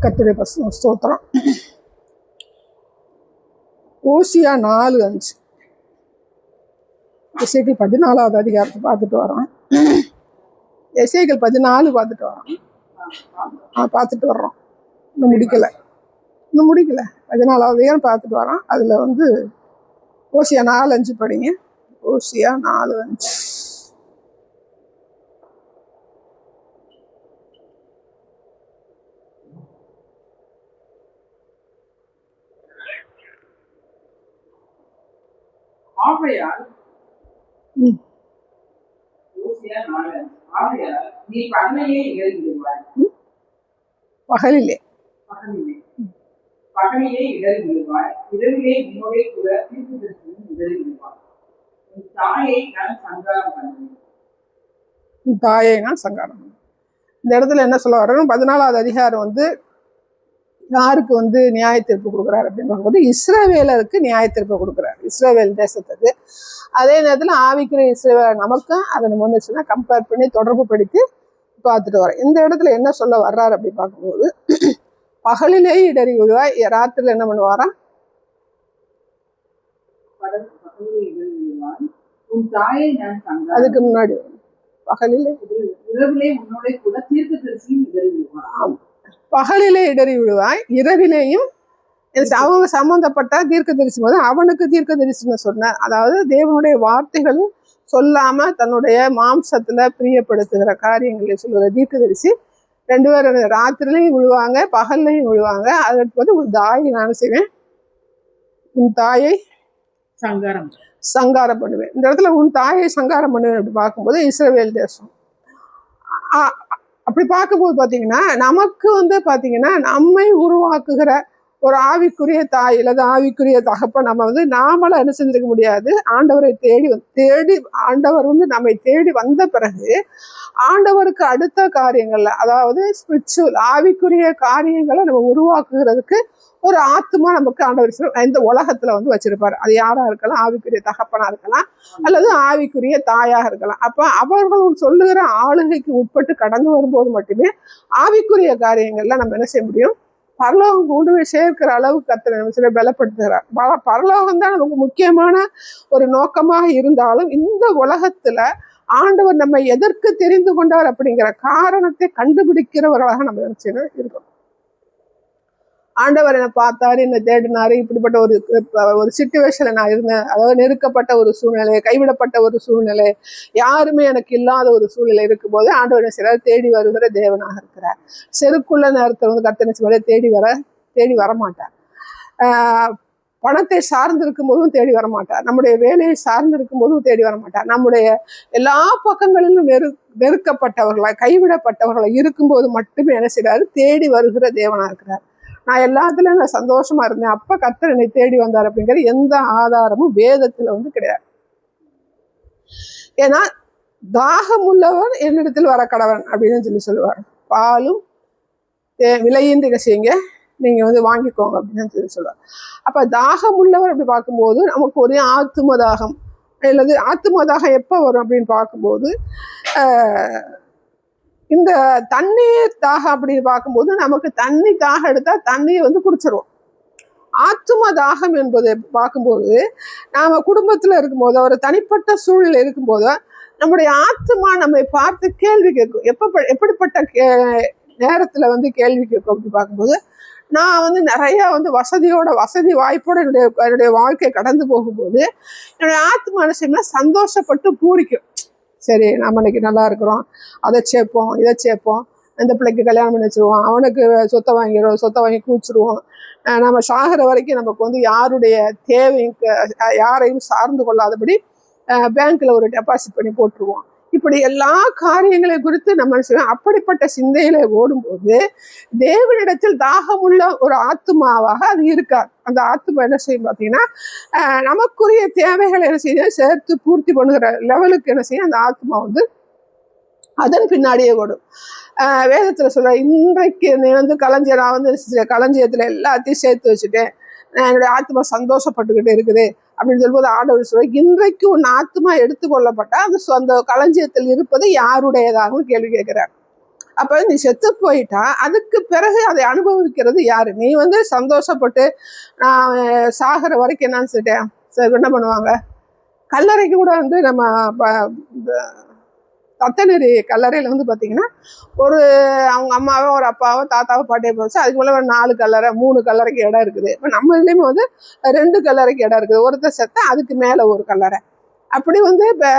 கர்த்தருடைய பரிசுத்த ஸ்தோத்திரம். ஓசியா 4:5 எசேக்கியேல் 14வது அதிகாரத்தை பார்த்துட்டு வரோம். எசேக்கியேல் 14 பார்த்துட்டு வரோம். பார்த்துட்டு வர்றோம். இன்னும் முடிக்கலை 14வது அதிகாரம் பார்த்துட்டு வரோம். அதில் ஓசியா 4:5 படிங்க. ஓசியா 4:5. பகலிலே இரவிலே உன்னோடே கூட தீர்க்கதரிசியும் இடறிவிடுவார். உன் தாயை நான் சங்காரம் பண்ணுவேன். இந்த இடத்துல என்ன சொல்ல வர்றோம்? 14வது அதிகாரம் யாருக்கு நியாய தீர்ப்பு கொடுக்குறாரு அப்படின்னு பார்க்கும்போது இஸ்ரவேலருக்கு நியாய தீர்ப்பு கொடுக்குறாரு, இஸ்ரவேல் தேசத்துக்கு. அதே நேரத்தில் ஆவிக்குரிய இஸ்ரவேல் நமக்கும் அதை நம்ம கம்பேர் பண்ணி தொடர்பு படுத்தி பார்த்துட்டு வரோம். இந்த இடத்துல என்ன சொல்ல வர்றாரு அப்படின்னு பார்க்கும்போது, பகலிலே இடறி விழுவாய், ராத்திரில என்ன பண்ணுவாராம்? அதுக்கு முன்னாடி பகலிலே இடறி விழுவாய், இரவிலேயும் அவங்க சம்பந்தப்பட்ட தீர்க்கதரிசி போது அவனுக்கு தீர்க்கதரிசின்னு சொன்னார். அதாவது தேவனுடைய வார்த்தைகள் சொல்லாம தன்னுடைய மாம்சத்துல பிரியப்படுத்துகிற காரியங்களை சொல்லுகிற தீர்க்கதரிசி 2 பேரும் ராத்திரிலையும் விழுவாங்க, பகல்லையும் விழுவாங்க. அதற்கு உன் தாயை நான் செய்வேன், உன் தாயை சங்காரம் பண்ணுவேன். இந்த இடத்துல உன் தாயை சங்காரம் பண்ணுவேன் அப்படி பார்க்கும்போது இஸ்ரவேல் தேசம். அப்படி பார்க்கும்போது பார்த்தீங்கன்னா நமக்கு பார்த்தீங்கன்னா நம்மை உருவாக்குகிற ஒரு ஆவிக்குரிய தாய் அல்லது ஆவிக்குரிய தகப்ப நம்ம நாமளா என்ன செஞ்சிருக்க முடியாது. ஆண்டவரை தேடி ஆண்டவர் நம்மை தேடி வந்த பிறகு ஆண்டவருக்கு அடுத்த காரியங்கள்ல, அதாவது ஸ்பிரிச்சுவல் ஆவிக்குரிய காரியங்களை நம்ம உருவாக்குகிறதுக்கு ஒரு ஆத்மா நமக்கு ஆண்டவர் இந்த உலகத்துல வச்சிருப்பாரு. அது யாரா இருக்கலாம், ஆவிக்குரிய தகப்பனா இருக்கலாம் அல்லது ஆவிக்குரிய தாயாக இருக்கலாம். அப்ப அவர்கள் சொல்லுகிற ஆளுகைக்கு உட்பட்டு கடந்து வரும்போது மட்டுமே ஆவிக்குரிய காரியங்கள்ல நம்ம என்ன செய்ய முடியும், பரலோகம் கொண்டு போய் சேர்க்கிற அளவுக்கு கர்த்தர் நம்ம சில பலப்படுத்துகிறார். பரலோகம் தான் நமக்கு முக்கியமான ஒரு நோக்கமாக இருந்தாலும் இந்த உலகத்துல ஆண்டவர் நம்ம எதற்கு தெரிந்து கொண்டார் அப்படிங்கிற காரணத்தை கண்டுபிடிக்கிறவர்களாக நம்ம இருக்கணும். ஆண்டவர் என்னை பார்த்தாரு, என்னை தேடினாரு, இப்படிப்பட்ட ஒரு சிச்சுவேஷன்ல நான் இருந்தேன், அதாவது நெருக்கப்பட்ட ஒரு சூழ்நிலை, கைவிடப்பட்ட ஒரு சூழ்நிலை, யாருமே எனக்கு இல்லாத ஒரு சூழ்நிலை இருக்கும்போது ஆண்டவர் சிலர் தேடி வருகிற தேவனாக இருக்கிறார். செருக்குள்ள நேரத்தில் கர்த்தனை தேடி வரமாட்டார். பணத்தை சார்ந்திருக்கும் போதும் தேடி வரமாட்டார். நம்முடைய வேலையை சார்ந்திருக்கும் போதும் தேடி வரமாட்டார். நம்முடைய எல்லா பக்கங்களிலும் நெருக்கப்பட்டவர்களாய் கைவிடப்பட்டவர்களை இருக்கும்போது மட்டுமே என்ன செய்யறாரு, தேடி வருகிற தேவனா இருக்கிறார். நான் எல்லாத்துலயும் நான் சந்தோஷமா இருந்தேன், அப்ப கர்த்தர் என்னை தேடி வந்தார் அப்படிங்கிற எந்த ஆதாரமும் வேதத்துல கிடையாது. ஏன்னா தாகம் உள்ளவன் என்னிடத்தில் வர கடவன் அப்படின்னு சொல்லுவார். பாலும் விலையின்றி செய்யுங்க, நீங்க வாங்கிக்கோங்க அப்படின்னு சொல்லுவார். அப்ப தாகம் உள்ளவர் அப்படி பார்க்கும்போது நமக்கு ஒரே ஆத்தும தாகம், அல்லது ஆத்தும தாகம் எப்ப வரும் அப்படின்னு பார்க்கும்போது இந்த தண்ணீர் தாகம் அப்படின்னு பார்க்கும்போது நமக்கு தண்ணி தாகம் எடுத்தா தண்ணியை குடிச்சிருவோம். ஆத்தும தாகம் என்பதை பார்க்கும்போது நாம குடும்பத்துல இருக்கும்போது ஒரு தனிப்பட்ட சூழ்நிலை இருக்கும்போது நம்முடைய ஆத்துமா நம்மை பார்த்து கேள்வி கேட்கும். எப்படிப்பட்ட நேரத்துல கேள்வி கேட்கும் அப்படின்னு பார்க்கும்போது, நான் நிறைய வசதி வாய்ப்போட என்னுடைய வாழ்க்கை கடந்து போகும்போது என்னுடைய ஆத்மா என்ன செய்யணும்னா சந்தோஷப்பட்டு பூரிக்கும். சரி, நம்ம இன்னைக்கு நல்லா இருக்கிறோம், அதை சேர்ப்போம், இதை சேர்ப்போம், இந்த பிள்ளைக்கு கல்யாணம் பண்ணி வச்சிருவோம், அவனுக்கு சொத்தை வாங்கி கூச்சிருவோம், நம்ம சாகிற வரைக்கும் நமக்கு யாருடைய தேவையும் யாரையும் சார்ந்து கொள்ளாதபடி பேங்க்ல ஒரு டெபாசிட் பண்ணி போட்டுருவோம். இப்படி எல்லா காரியங்களையும் குறித்து நம்ம அப்படிப்பட்ட சிந்தையில ஓடும்போது தேவனிடத்தில் தாகமுள்ள ஒரு ஆத்மாவாக அது இருக்காது. அந்த ஆத்மா என்ன செய்யும் பார்த்தீங்கன்னா நமக்குரிய தேவைகளை என்ன செய்யும் சேர்த்து பூர்த்தி பண்ணுகிற லெவலுக்கு என்ன செய்யும் அந்த ஆத்மா அதன் பின்னாடியே ஓடும். வேதத்துல சொல்ற, இன்றைக்கு நீ நான் களஞ்சியத்துல எல்லாத்தையும் சேர்த்து வச்சுட்டேன், என்னுடைய ஆத்மா சந்தோஷப்பட்டுக்கிட்டு இருக்குது அப்படின்னு சொல்லும்போது ஆண்டவர் சொல்ற, இன்றைக்கு உன் ஆத்மா எடுத்துக்கொள்ளப்பட்டா அந்த களஞ்சியத்தில் இருப்பது யாருடையதாகவும் கேள்வி கேட்கிறார். அப்போ நீ செத்து போயிட்டா அதுக்கு பிறகு அதை அனுபவிக்கிறது யாரு? நீ வந்து சந்தோஷப்பட்டு நான் சாகிற வரைக்கும் என்னன்னு சொல்லிட்டேன், என்ன பண்ணுவாங்க, கல்லறைக்கு கூட வந்து நம்ம தத்தநெறி கல்லறையில் வந்து பார்த்தீங்கன்னா ஒரு அவங்க அம்மாவோ ஒரு அப்பாவோ தாத்தாவோ பாட்டியை போச்சு, அதுக்கு மேலே ஒரு 4 கல்லறை 3 கல்லறைக்கு இடம் இருக்குது. இப்போ நம்ம இதுலேயுமே வந்து 2 கல்லறைக்கு இடம் இருக்குது. ஒருத்தர் செத்தா அதுக்கு மேலே ஒரு கல்லறை, அப்படி வந்து இப்போ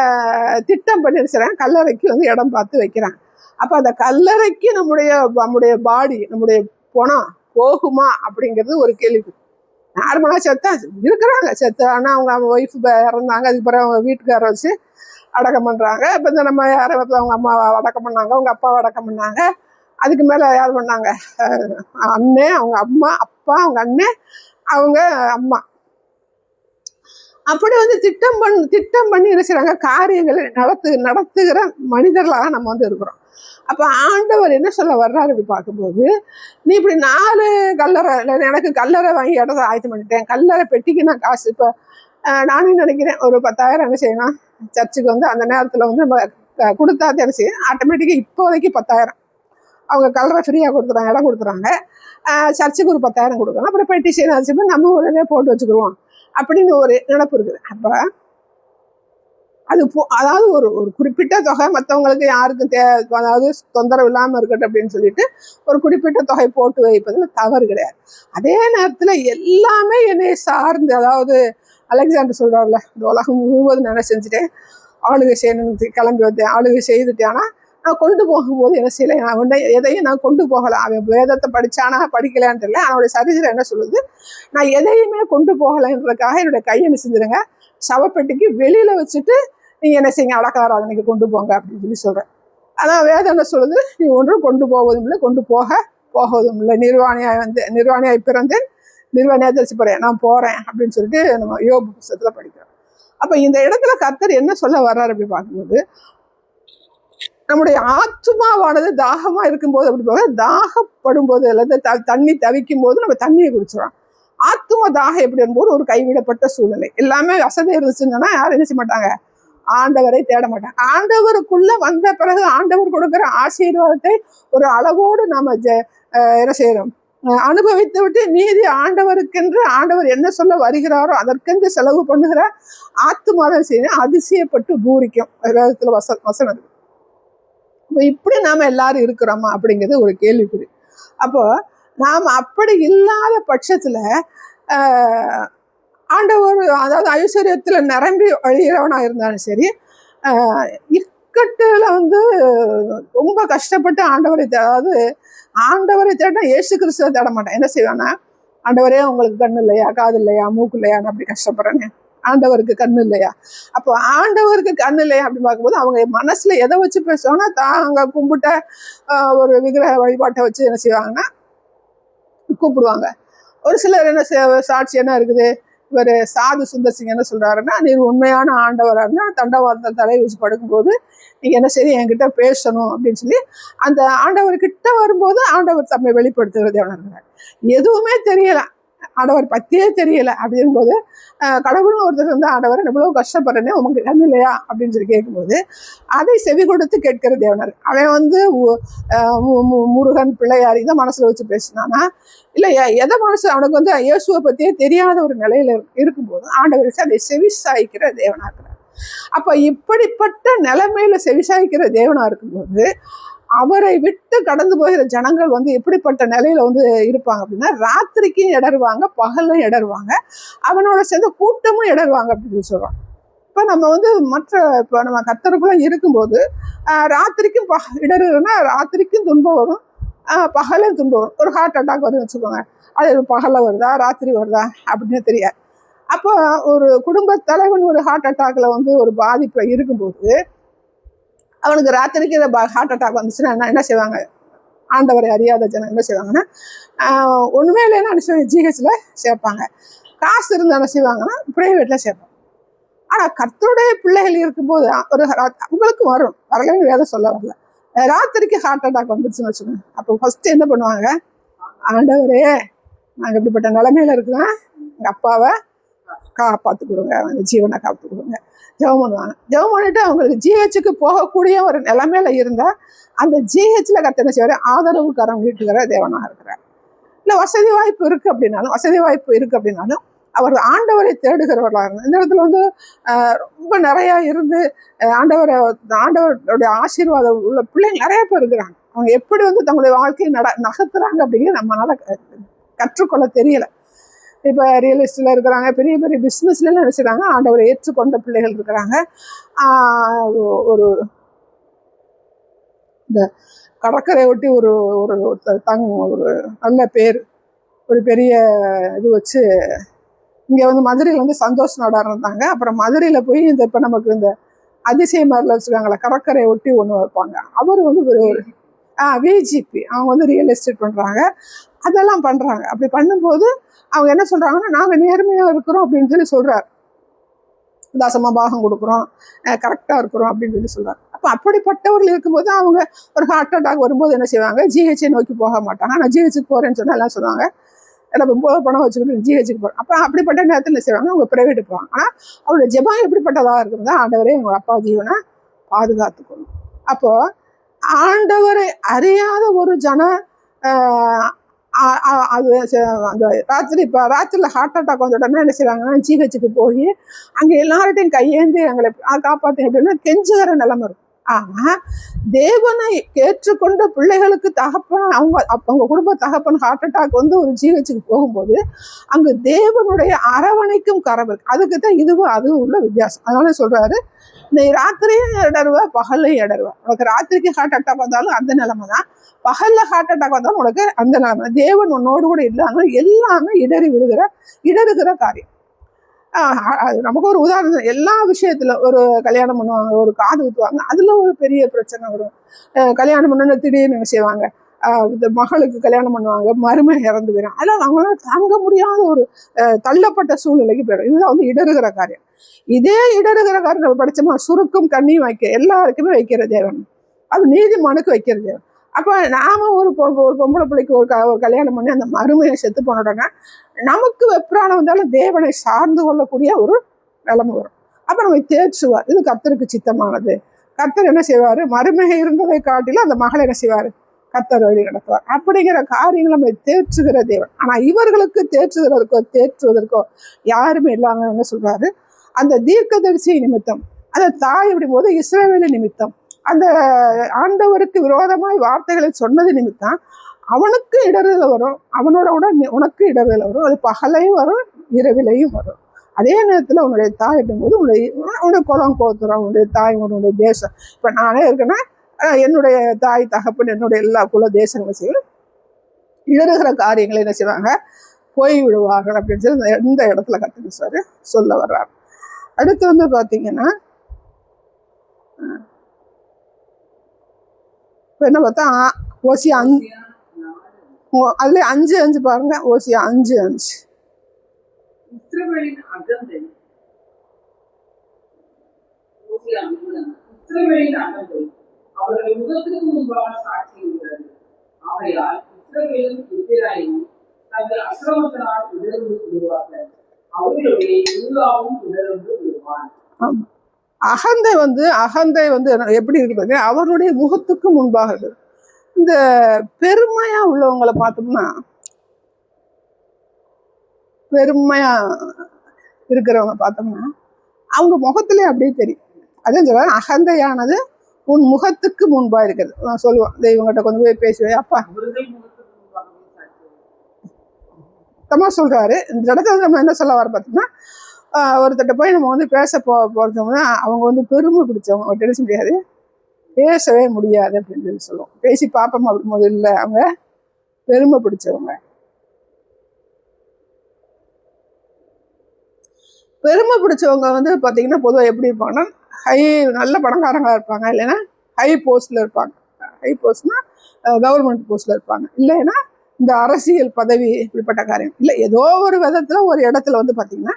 திட்டம் பண்ணிடுச்சுறேன் கல்லறைக்கு வந்து இடம் பார்த்து வைக்கிறாங்க. அப்போ அந்த கல்லறைக்கு நம்முடைய பாடி நம்முடைய பணம் போகுமா அப்படிங்கிறது ஒரு கேள்வி. நார்மலாக செத்தா இருக்கிறாங்க, செத்து ஆனால் அவங்க ஒய்ஃப் இறந்தாங்க, அதுக்கப்புறம் அவங்க வீட்டுக்கார வச்சு அடக்கம் பண்ணுறாங்க. இப்போ இந்த நம்ம யாரை அவங்க அம்மாவை அடக்கம் பண்ணாங்க, அவங்க அப்பாவை அடக்கம் பண்ணாங்க, அதுக்கு மேலே யார் பண்ணாங்க, அண்ணன், அவங்க அம்மா, அப்பா, அவங்க அண்ணன், அவங்க அம்மா. அப்படி வந்து திட்டம் பண்ணி என்ன செய்றாங்க, காரியங்களை நடத்துகிற மனிதர்களாக நம்ம வந்து இருக்கிறோம். அப்போ ஆண்டவர் என்ன சொல்ல வர்றாரு அப்படி பார்க்கும்போது, நீ இப்படி 4 கல்லறை இல்லை, எனக்கு கல்லறை வாங்கி இடத்த ஆயத்தம் பண்ணிட்டேன், கல்லறை பெட்டிக்கு நான் காசு, இப்போ நானே நினைக்கிறேன் ஒரு 10,000 என்ன செய்யணும் சர்ச்சுக்கு வந்து அந்த நேரத்தில் வந்து நம்ம கொடுத்தா என்ன செய்யும், ஆட்டோமேட்டிக்காக இப்போதைக்கு 10,000 அவங்க கல்லறை ஃப்ரீயாக கொடுத்துறாங்க, இடம் கொடுத்துறாங்க, சர்ச்சுக்கு ஒரு 10,000 கொடுக்கணும், அப்புறம் பெட்டிஷன் ஆச்சு நம்ம உடனே போட்டு வச்சுக்கிடுவோம் அப்படின்னு ஒரு நினப்பு இருக்குது. அப்போ அது அதாவது ஒரு குறிப்பிட்ட தொகை மற்றவங்களுக்கு யாருக்கும் அதாவது தொந்தரவு இல்லாமல் இருக்கட்டும் அப்படின்னு சொல்லிட்டு ஒரு குறிப்பிட்ட தொகை போட்டு வைப்பதில் தவறு கிடையாது. அதே நேரத்தில் எல்லாமே என்னை சார்ந்து, அதாவது அலெக்சாண்டர் சொல்கிறார்ல, இந்த உலகம் முழுவதும் நான் செஞ்சுட்டேன், ஆளுகை செய்யணும்னு கிளம்பி வந்தேன், ஆளுகை செய்துட்டேன்னா நான் கொண்டு போகும்போது என்ன செய்யலை, நான் வந்து எதையும் நான் கொண்டு போகலாம். அவன் வேதத்தை படித்தானா படிக்கலான்னு தெரியல, அவனுடைய சரீரம் என்ன சொல்லுது, நான் எதையுமே கொண்டு போகலைன்றதுக்காக என்னுடைய கையை என்ன செஞ்சுருங்க, சவப்பெட்டிக்கு வெளியில் வச்சுட்டு நீங்கள் என்ன செய்யுங்க, அடக்காராதனைக்கு கொண்டு போங்க அப்படின்னு சொல்லி சொல்கிறேன். அதான் வேதம் என்ன சொல்லுது, நீ ஒன்றும் கொண்டு போவதும் இல்லை, கொண்டு போவதும் இல்லை, நிர்வாணியாய் பிறந்தேன், நிர்வாணியாக தெரிச்சு போகிறேன், நான் போகிறேன் அப்படின்னு சொல்லிட்டு நம்ம யோபு புத்தகத்தில் படிக்கிறோம். அப்போ இந்த இடத்துல கர்த்தர் என்ன சொல்ல வர்றாரு அப்படி பார்க்கும்போது, நம்முடைய ஆத்மாவானது தாகமாக இருக்கும்போது அப்படி போக, தாகப்படும் போது அல்லது தண்ணி தவிக்கும் போது நம்ம தண்ணியை குடிச்சிடறோம். ஆத்ம தாகம் எப்படி இருக்கும்போது ஒரு கைவிடப்பட்ட சூழ்நிலை, எல்லாமே வசதி இருந்துச்சுன்னா யாரும் என்ன செய்ய மாட்டாங்க, ஆண்டவரை தேட மாட்டாங்க. ஆண்டவருக்குள்ள வந்த பிறகு ஆண்டவர் கொடுக்குற ஆசீர்வாதத்தை ஒரு அளவோடு நாம என்ன செய்யறோம், அனுபவித்து விட்டு மீதி ஆண்டவருக்கென்று ஆண்டவர் என்ன சொல்ல வருகிறாரோ அதற்கென்று செலவு பண்ணுகிற ஆத்துமாதான் செய்ய அதிசயப்பட்டு பூரிக்கும். வேதத்துல வசனம் இருக்கு. இப்படி நாம எல்லாரும் இருக்கிறோமா அப்படிங்கிறது ஒரு கேள்விக்குறி. அப்போ நாம் அப்படி இல்லாத பட்சத்துல ஆண்டவர், அதாவது ஐஸ்வர்யத்துல நிரம்பி வழிகிறவனா இருந்தாலும் சரி, இக்கட்டுல வந்து ரொம்ப கஷ்டப்பட்டு ஆண்டவரை தேட இயேசு கிறிஸ்துவை தேட மாட்டேன். என்ன செய்வானா, ஆண்டவரே உங்களுக்கு கண்ணு இல்லையா, காது இல்லையா, மூக்கு இல்லையா, நான் அப்படி கஷ்டப்படுறேன்னு, ஆண்டவருக்கு கண்ணு இல்லையா? அப்போ ஆண்டவருக்கு கண்ணு இல்லையா அப்படின்னு பார்க்கும்போது அவங்க மனசுல எதை வச்சு பேசுவாங்கன்னா, தாங்க கும்பிட்ட ஒரு விக்கிரக வழிபாட்டை வச்சு என்ன செய்வாங்கன்னா கூப்பிடுவாங்க. ஒரு சிலர் என்ன சாட்சி என்ன இருக்குது, இவர் சாது சுந்தர் சிங் என்ன சொல்றாருன்னா, நீ உண்மையான ஆண்டவராக இருந்தால் தண்டவாளத்தை தலை வச்சு படுக்கும்போது நீங்க என்ன சரி என்கிட்ட பேசணும் அப்படின்னு சொல்லி அந்த ஆண்டவர்கிட்ட வரும்போது ஆண்டவர் தம்மை வெளிப்படுத்துகிறது எவனார். எதுவுமே தெரியல, ஆண்டவர் பத்தியே தெரியல அப்படிங்கும்போது கடவுள்னு ஒருத்தர் வந்து ஆண்டவர் எவ்வளவு கஷ்டப்படுறேனே உமக்கு கண்ணு இல்லையா அப்படின்னு சொல்லி கேட்கும்போது அதை செவி கொடுத்து கேட்கிற தேவனார். அவன் வந்து முருகன் பிள்ளையார் இதை மனசுல வச்சு பேசினானா இல்லை, எதை மனசு அவனுக்கு வந்து இயேசுவை பத்தியே தெரியாத ஒரு நிலையில இருக்கும்போது ஆண்டவர் அதை செவிசாய்க்கிற தேவனா இருக்கிறார். அப்ப இப்படிப்பட்ட நிலைமையில செவிசாய்க்கிற தேவனா இருக்கும்போது அவரை விட்டு கடந்து போகிற ஜனங்கள் வந்து எப்படிப்பட்ட நிலையில வந்து இருப்பாங்க அப்படின்னா, ராத்திரிக்கும் இடருவாங்க, பகலும் இடருவாங்க, அவனோட சேர்ந்த கூட்டமும் இடருவாங்க அப்படின்னு சொல்றான். இப்ப நம்ம வந்து இப்போ நம்ம கர்த்தருக்குள்ள இருக்கும்போது ராத்திரிக்கும் இடருன்னா ராத்திரிக்கும் துன்பம் வரும், பகலும் துன்பம் வரும். ஒரு ஹார்ட் அட்டாக் வரும்னு வச்சுக்கோங்க, அது பகல வருதா ராத்திரி வருதா அப்படின்னு தெரியாது. அப்போ ஒரு குடும்ப தலைவன் ஒரு ஹார்ட் அட்டாக்ல வந்து ஒரு பாதிப்பு இருக்கும்போது அவனுக்கு ராத்திரிக்கு ஹார்ட் அட்டாக் வந்துச்சுன்னா என்ன செய்வாங்க, ஆண்டவரை அறியாத ஜனம் என்ன செய்வாங்கன்னா ஒன்றுமே இல்லைன்னா என்ன ஜிஹெச்ல சேர்ப்பாங்க, காசு இருந்து என்ன செய்வாங்கன்னா பிரைவேட்ல சேர்ப்பாங்க. ஆனால் கர்த்தருடைய பிள்ளைகள் இருக்கும்போது ஒரு அவங்களுக்கும் வரலன்னு வேதம் சொல்ல வரல, ராத்திரிக்கு ஹார்ட் அட்டாக் வந்துச்சுன்னு வச்சுக்கோங்க. அப்போ ஃபர்ஸ்ட் என்ன பண்ணுவாங்க, ஆண்டவரே நாங்கள் இப்படிப்பட்ட நிலைமையில இருக்கிறோம், எங்கள் அப்பாவை காப்பாற்று கொடுங்க, ஜீவனை காப்பாற்று கொடுங்க, ஜெபம் பண்ணுவாங்க. ஜெபம் பண்ணிட்டு அவங்களுக்கு ஜிஹெச்சுக்கு போகக்கூடிய ஒரு நிலைமையில இருந்தால் அந்த ஜிஹெச்ல கர்த்தர் என்ன செய்வார்? ஆதரவு கரம் நீட்டுகிற தேவனாக இருக்கிறார். இல்லை வசதி வாய்ப்பு இருக்கு அப்படின்னாலும் அவர் ஆண்டவரை தேடுகிறவர்களாக இருந்தார். இந்த இடத்துல வந்து ரொம்ப நிறையா இருந்து ஆண்டவருடைய ஆசீர்வாதம் உள்ள பிள்ளைங்க நிறைய பேர் இருக்கிறாங்க. அவங்க எப்படி வந்து தங்களுடைய வாழ்க்கையை நகர்த்துறாங்க அப்படிங்கிறது நம்மளால கற்றுக்கொள்ள தெரியல. இப்போ ரியல் எஸ்டேட்டில் இருக்கிறாங்க, பெரிய பெரிய பிஸ்னஸ்லாம் நினைச்சுறாங்க. ஆண்டவரை ஏற்றுக்கொண்ட பிள்ளைகள் இருக்கிறாங்க. ஒரு இந்த கடற்கரை ஒட்டி ஒரு ஒரு ஒரு நல்ல பேர் ஒரு பெரிய இது வச்சு இங்கே வந்து மதுரையில் வந்து சந்தோஷ் நாடார் இருந்தாங்க. அப்புறம் மதுரையில் போய் இந்த இப்போ நமக்கு இந்த அதிசய மாதிரில வச்சுருக்காங்களே கடற்கரை ஒட்டி ஒன்று வைப்பாங்க. அவர் வந்து ஒரு விஜிபி அவங்க வந்து ரியல் எஸ்டேட் பண்ணுறாங்க, அதெல்லாம் பண்ணுறாங்க. அப்படி பண்ணும்போது அவங்க என்ன சொல்கிறாங்கன்னா, நாங்கள் நேர்மையாக இருக்கிறோம் அப்படின்னு சொல்லி சொல்கிறார். தாசமாக பாகம் கொடுக்குறோம், கரெக்டாக இருக்கிறோம் அப்படின்னு சொல்லி சொல்கிறார். அப்போ அப்படிப்பட்டவர்கள் இருக்கும்போது அவங்க ஒரு ஹார்ட் அட்டாக் வரும்போது என்ன செய்வாங்க? ஜிஹெச்சை நோக்கி போக மாட்டாங்க. நான் ஜிஹெச்சுக்கு போகிறேன்னு சொன்னால் எல்லாம் சொல்லுவாங்க, நம்ம பணம் வச்சுக்கிட்டு ஜிஹெச்சுக்கு போகிறோம். அப்போ அப்படிப்பட்ட நேரத்தில் என்ன செய்வாங்க? அவங்க பிரைவேட்டு போவாங்க. ஆனால் அவருடைய ஜெபம் எப்படிப்பட்டதாக இருக்குதா? ஆண்டவரே உங்கள் அப்பா ஜீவனை பாதுகாத்துக்கணும். அப்போது ஆண்டவரை அறியாத ஒரு ஜனம் அது அந்த ராத்திரியில் ஹார்ட் அட்டாக் வந்த உடனே என்ன செய்வாங்கன்னா ஜிஹெச்சுக்கு போய் அங்கே எல்லார்ட்டையும் கையேந்தி எங்களை காப்பாற்று அப்படின்னா கெஞ்சுகிற நிலைமை இருக்கும். ஆனால் தேவனை ஏற்றுக்கொண்ட பிள்ளைகளுக்கு தகப்பன் அவங்க குடும்ப தகப்பன் ஹார்ட் அட்டாக் வந்து ஒரு ஜிஹெச்சுக்கு போகும்போது அங்கே தேவனுடைய அரவணைக்கும் கரம் இருக்கு. அதுக்கு தான் இதுவும் அதுவும் உள்ள வித்தியாசம். அதனால சொல்றாரு, நீ ராத்திரியும் இடருவ பகல்லையும் இடருவ. உனக்கு ராத்திரிக்கு ஹார்ட் அட்டாக் வந்தாலும் அந்த நிலைமை தான், பகல்ல ஹார்ட் அட்டாக் வந்தாலும் உனக்கு அந்த நிலைமை. தேவன் உன்னோடு கூட இல்லை, அதனால எல்லாமே இடறுகிற காரியம். நமக்கு ஒரு உதாரணம், எல்லா விஷயத்துல ஒரு கல்யாணம் பண்ணுவாங்க, ஒரு காது ஊற்றுவாங்க, அதுல ஒரு பெரிய பிரச்சனை வரும். கல்யாணம் பண்ணணும்னு திடீர்னு என்ன செய்வாங்க? இந்த மகளுக்கு கல்யாணம் பண்ணுவாங்க, மருமை இறந்து போயிடும். அதெல்லாம் அவங்களால தாங்க முடியாத ஒரு தள்ளப்பட்ட சூழ்நிலைக்கு போயிடும். இதுதான் வந்து இடறுகிற காரியம். இதே இடறுகிற காரியம் நம்ம படிச்சோமா, சுருக்கும் கண்ணியும் எல்லாருக்குமே வைக்கிற தேவன், அது நீதிமானுக்கு வைக்கிற தேவன். அப்போ நாம ஒரு பொம்பளை பிள்ளைக்கு ஒரு கல்யாணம் பண்ணி அந்த மருமையை செத்து போன உடனே நமக்கு வெப்ராணம் வந்தாலும் தேவனை சார்ந்து கொள்ளக்கூடிய ஒரு நிலைமை வரும். அப்போ நம்ம தேற்றுவார், இது கர்த்தருக்கு சித்தமானது. கர்த்தர் என்ன செய்வார்? மருமகை இருந்ததை காட்டிலும் அந்த மகளை என்ன செய்வார்? கர்த்தர் வழி நடத்துவார். அப்படிங்கிற காரியங்களை நம்ம தேற்றுகிற தேவன். ஆனால் இவர்களுக்கு தேற்றுவதற்கோ யாருமே இல்லாம என்ன சொல்றாரு? அந்த தீர்க்கதரிசி நிமித்தம், அந்த தாய் அப்படிங்கும் போது இஸ்ரவேலி நிமித்தம், அந்த ஆண்டவருக்கு விரோதமாய் வார்த்தைகளை சொன்னது நிமித்தம் அவனுக்கு இடர்ல வரும், அவனோட கூட உனக்கு இடர்ல வரும். அது பகலையும் வரும், இரவிலையும் வரும். அதே நேரத்தில் உன்னுடைய தாய் அப்படிங்கும்போது உன்னுடைய குலம் கோத்துறோம், உன்னுடைய தாய், உன்னுடைய தேசம். இப்போ நானே இருக்கேன்னா என்னுடைய தாய் தகப்பன் என்னுடைய எல்லா குல தேசங்களும் செய்யும் இடறுகிற காரியங்களை என்ன செய்வாங்க? போய் விடுவார்கள் அப்படின்னு சொல்லி எந்த இடத்துல கற்றுக்கு சார் சொல்ல வர்றார். அடுத்து வந்து பார்த்தீங்கன்னா இப்போ என்ன பார்த்தா ஓசியா அதுல 5:5 பாருங்க. ஓசியா 5:5. அகந்தை வந்து எப்படி இருக்கு? அவருடைய முகத்துக்கு முன்பாக இருக்கு. இந்த பெருமையா உள்ளவங்களை பார்த்தோம்னா, பெருமையா இருக்கிறவங்க பார்த்தோம்னா அவங்க முகத்திலே அப்படியே தெரியும். அதே சொல்ல அகந்தையானது உன் முகத்துக்கு முன்பா இருக்கிறது. நான் சொல்லுவோம், இவங்ககிட்ட கொண்டு போய் பேசுவேன், அப்பா தம்மா சொல்றாரு. இந்த இடத்துல நம்ம என்ன சொல்ல வர பார்த்தோம்னா, ஒருத்தட்ட போய் நம்ம வந்து பேச போறோம்னா அவங்க வந்து பெருமை பிடிச்சவங்க, பேச முடியாது, பேசவே முடியாது அப்படின்னு சொல்லி சொல்லுவோம். பேசி பார்ப்போம் அப்படிங்கும்போது இல்லை, அவங்க பெருமை பிடிச்சவங்க. பெருமை பிடிச்சவங்க வந்து பார்த்தீங்கன்னா பொதுவாக எப்படி இருப்பாங்கன்னா, நல்ல பணக்காரங்களாக இருப்பாங்க, இல்லைன்னா ஹை போஸ்ட்ல இருப்பாங்க. ஹை போஸ்ட்னா கவர்மெண்ட் போஸ்ட்ல இருப்பாங்க, இல்லைன்னா இந்த அரசியல் பதவி இப்படிப்பட்ட காரியம் இல்லை, ஏதோ ஒரு விதத்துல ஒரு இடத்துல வந்து பார்த்தீங்கன்னா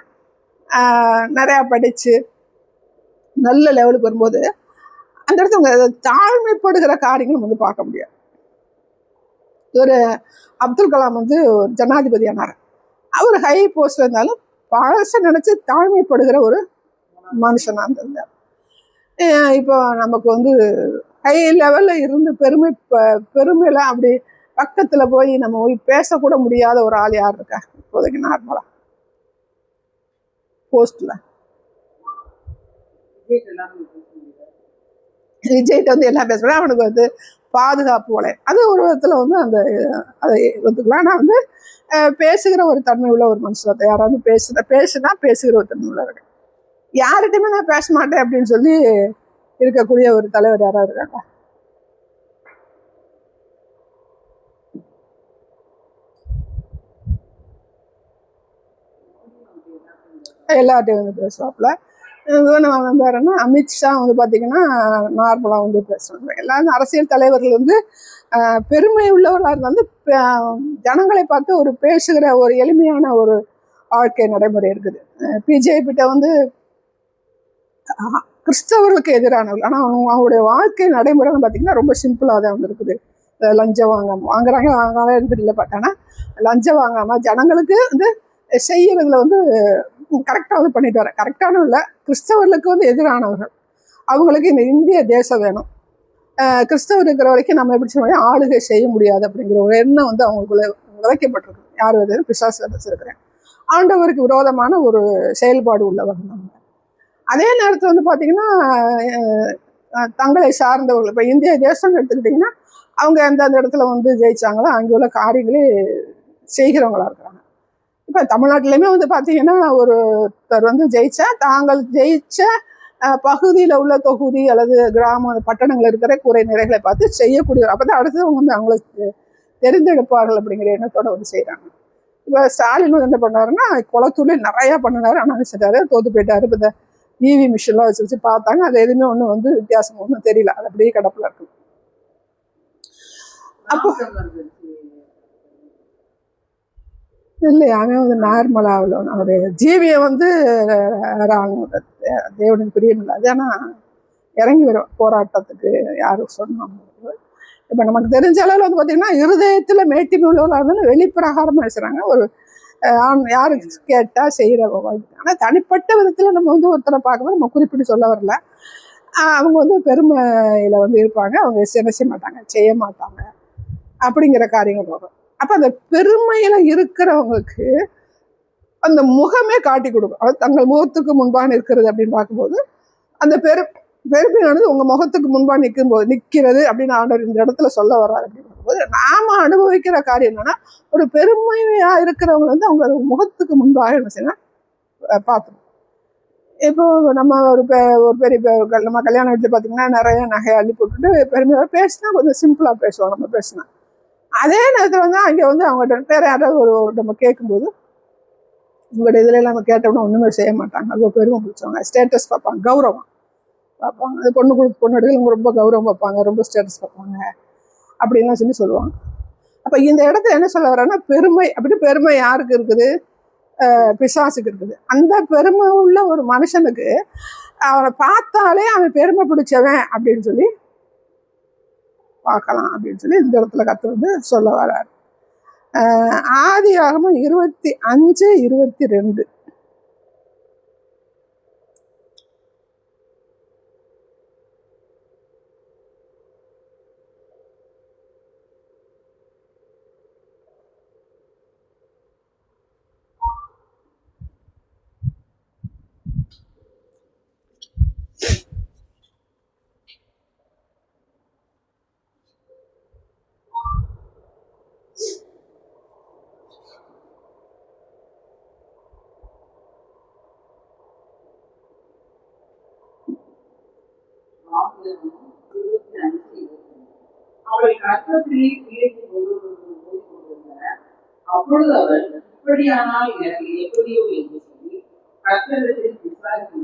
நிறையா படித்து நல்ல லெவலுக்கு வரும்போது அந்த இடத்துல தாழ்மைப்படுகிற காரியங்களும் வந்து பார்க்க முடியாது. ஒரு அப்துல் கலாம் வந்து ஒரு ஜனாதிபதி ஆனார். அவர் ஹை போஸ்ட்ல இருந்தாலும் பழச நினைச்சு தாழ்மைப்படுகிற ஒரு மனுஷனா இருந்திருந்தார். இப்போ நமக்கு வந்து ஹை லெவல்ல இருந்து பெருமையில அப்படி பக்கத்துல போய் நம்ம போய் பேசக்கூட முடியாத ஒரு ஆள் யார் இருக்கா இப்போதைக்கு நார்மலா போஸ்ட்ல? விஜய்கிட்ட வந்து எல்லாம் பேசுறேன், அவனுக்கு வந்து பாதுகாப்பு வளையம், அது ஒரு விதத்துல வந்து அந்த அதை ஒத்துக்கலாம். ஆனால் வந்து பேசுகிற ஒரு தன்மை உள்ள ஒரு மனுஷன், யாராவது பேசுனா பேசுகிற ஒரு தன்மை உள்ள இருக்கு. யார்கிட்டயுமே நான் பேச மாட்டேன் அப்படின்னு சொல்லி இருக்கக்கூடிய ஒரு தலைவர் யாராவது இருக்காங்க? எல்லார்ட்டையும் வந்து பேசுவாப்புல. வேறன்னா அமித்ஷா வந்து பார்த்தீங்கன்னா நார்மலாக வந்து பேசுவாங்க. எல்லாரும் அரசியல் தலைவர்கள் வந்து பெருமை உள்ளவர்களாக வந்து ஜனங்களை பார்த்து ஒரு பேசுகிற ஒரு எளிமையான ஒரு வாழ்க்கை நடைமுறை இருக்குது. பிஜேபிட்ட வந்து கிறிஸ்தவர்களுக்கு எதிரானவர்கள், ஆனால் அவங்களுடைய வாழ்க்கை நடைமுறைன்னு பார்த்தீங்கன்னா ரொம்ப சிம்பிளாக தான் வந்து இருக்குது. லஞ்சம் வாங்குறாங்க தெரியல, பார்த்தாங்கன்னா லஞ்சம் வாங்காமல் ஜனங்களுக்கு வந்து செய்யறதுல வந்து கரெக்டாக வந்து பண்ணிட்டு வரேன். கரெக்டான இல்லை, கிறிஸ்தவர்களுக்கு வந்து எதிரானவர்கள். அவங்களுக்கு இந்த இந்திய தேசம் வேணும், கிறிஸ்தவர் இருக்கிற வரைக்கும் நம்ம எப்படி சொல்ல ஆளுகை செய்ய முடியாது அப்படிங்கிற ஒரு எண்ணம் வந்து அவங்களுக்குள்ள விதைக்கப்பட்டிருக்கு. யார் வந்து பிசாசு இருக்கிறேன், ஆண்டவருக்கு விரோதமான ஒரு செயல்பாடு உள்ளவர்கள் நம்ம. அதே நேரத்தில் வந்து பார்த்தீங்கன்னா தங்களை சார்ந்தவர்கள், இப்போ இந்திய தேசம் எடுத்துக்கிட்டிங்கன்னா அவங்க எந்தெந்த இடத்துல வந்து ஜெயிச்சாங்களோ அங்கே உள்ள காரியங்களே செய்கிறவங்களா இருக்கிறாங்க. இப்போ தமிழ்நாட்டிலையுமே வந்து பார்த்தீங்கன்னா ஒருத்தர் வந்து தாங்கள் ஜெயிச்ச பகுதியில் உள்ள தொகுதி அல்லது கிராம பட்டணங்கள் இருக்கிற குறை நிறைகளை பார்த்து செய்யக்கூடிய, அப்போ தான் அடுத்தவங்க வந்து அவங்கள தெரிந்தெடுப்பார்கள் அப்படிங்கிற எண்ணத்தோடு வந்து செய்கிறாங்க. இப்போ ஸ்டாலின் வந்து என்ன பண்ணாருன்னா குளத்தூர்லேயே நிறையா பண்ணினாரு, ஆனால் வச்சுட்டாரு, தோற்று போயிட்டாரு. இப்போ இந்த இவி மிஷின்லாம் வச்சு பார்த்தாங்க, அது எதுவுமே ஒன்றும் வந்து வித்தியாசம் ஒன்றும் தெரியல, அது அப்படியே கிடப்பில் இருக்குது. அப்போ இல்லையா, அவன் வந்து நார்மலாக அவ்வளோ அவனுடைய ஜீவியை வந்து தேவனுக்கு பிரியம் இல்லை. அது ஆனால் இறங்கி வரும் போராட்டத்துக்கு யாரும் சொன்னாங்க. இப்போ நமக்கு தெரிஞ்ச அளவில் வந்து பார்த்திங்கன்னா இருதயத்தில் மேட்டிமை உள்ளவர்களாக இருந்தாலும் வெளிப்பிரகாரமாக பேசுகிறாங்க. ஒரு யாருக்கு கேட்டால் செய்கிற, ஆனால் தனிப்பட்ட விதத்தில் நம்ம வந்து ஒருத்தரை பார்க்கும்போது நம்ம குறிப்பிட்டு சொல்ல வரல. அவங்க வந்து பெருமையில் வந்து இருப்பாங்க, அவங்க செய்ய மாட்டாங்க, செய்ய மாட்டாங்க அப்படிங்கிற காரியங்கள் வரும். அப்போ அந்த பெருமையில இருக்கிறவங்களுக்கு அந்த முகமே காட்டி கொடுக்கும். அது தங்கள் முகத்துக்கு முன்பாக நிற்கிறது அப்படின்னு பார்க்கும்போது அந்த பெருமையானது உங்க முகத்துக்கு முன்பாக நிற்கிறது அப்படின்னு ஆண்டவர் இந்த இடத்துல சொல்ல வர்றாரு. அப்படின்னு பார்க்கும்போது நாம அனுபவிக்கிற காரியம் என்னன்னா, ஒரு பெருமையா இருக்கிறவங்க வந்து அவங்க முகத்துக்கு முன்பாக என்ன செய்யணும் பார்த்துக்கணும். இப்போ நம்ம ஒரு பெரிய நம்ம கல்யாண வீட்டில் பார்த்தீங்கன்னா நிறைய நகையை அள்ளி போட்டுட்டு பெருமையாக பேசினா கொஞ்சம் சிம்பிளாக பேசுவோம். நம்ம பேசினா அதே நேரத்தில் வந்து அங்கே வந்து அவங்ககிட்ட வேற யாராவது நம்ம கேட்கும்போது உங்களோட இதில் நம்ம கேட்டோம்னா ஒன்றுமே செய்ய மாட்டாங்க. அது பெருமை பிடிச்சவங்க, ஸ்டேட்டஸ் பார்ப்பாங்க, கௌரவம் பார்ப்பாங்க. அது பொண்ணு எடுக்க ரொம்ப கௌரவம் பார்ப்பாங்க, ரொம்ப ஸ்டேட்டஸ் பார்ப்பாங்க அப்படின்லாம் சொல்லுவாங்க. அப்போ இந்த இடத்துல என்ன சொல்ல வரேன்னா, பெருமை யாருக்கு இருக்குது? பிசாசுக்கு இருக்குது. அந்த பெருமை உள்ள ஒரு மனுஷனுக்கு அவனை பார்த்தாலே அவன் பெருமை பிடிச்சவன் அப்படின்னு சொல்லி பார்க்கலாம் அப்படின்னு சொல்லி இந்த இடத்துல கர்த்தர் வந்து சொல்ல வர்றாரு. ஆதியாகமம் 25:22. அப்பொழுது அவர் இப்படியானால் எனக்கு எப்படியோ என்று சொல்லி கர்த்தரிடத்தில் விசாரித்து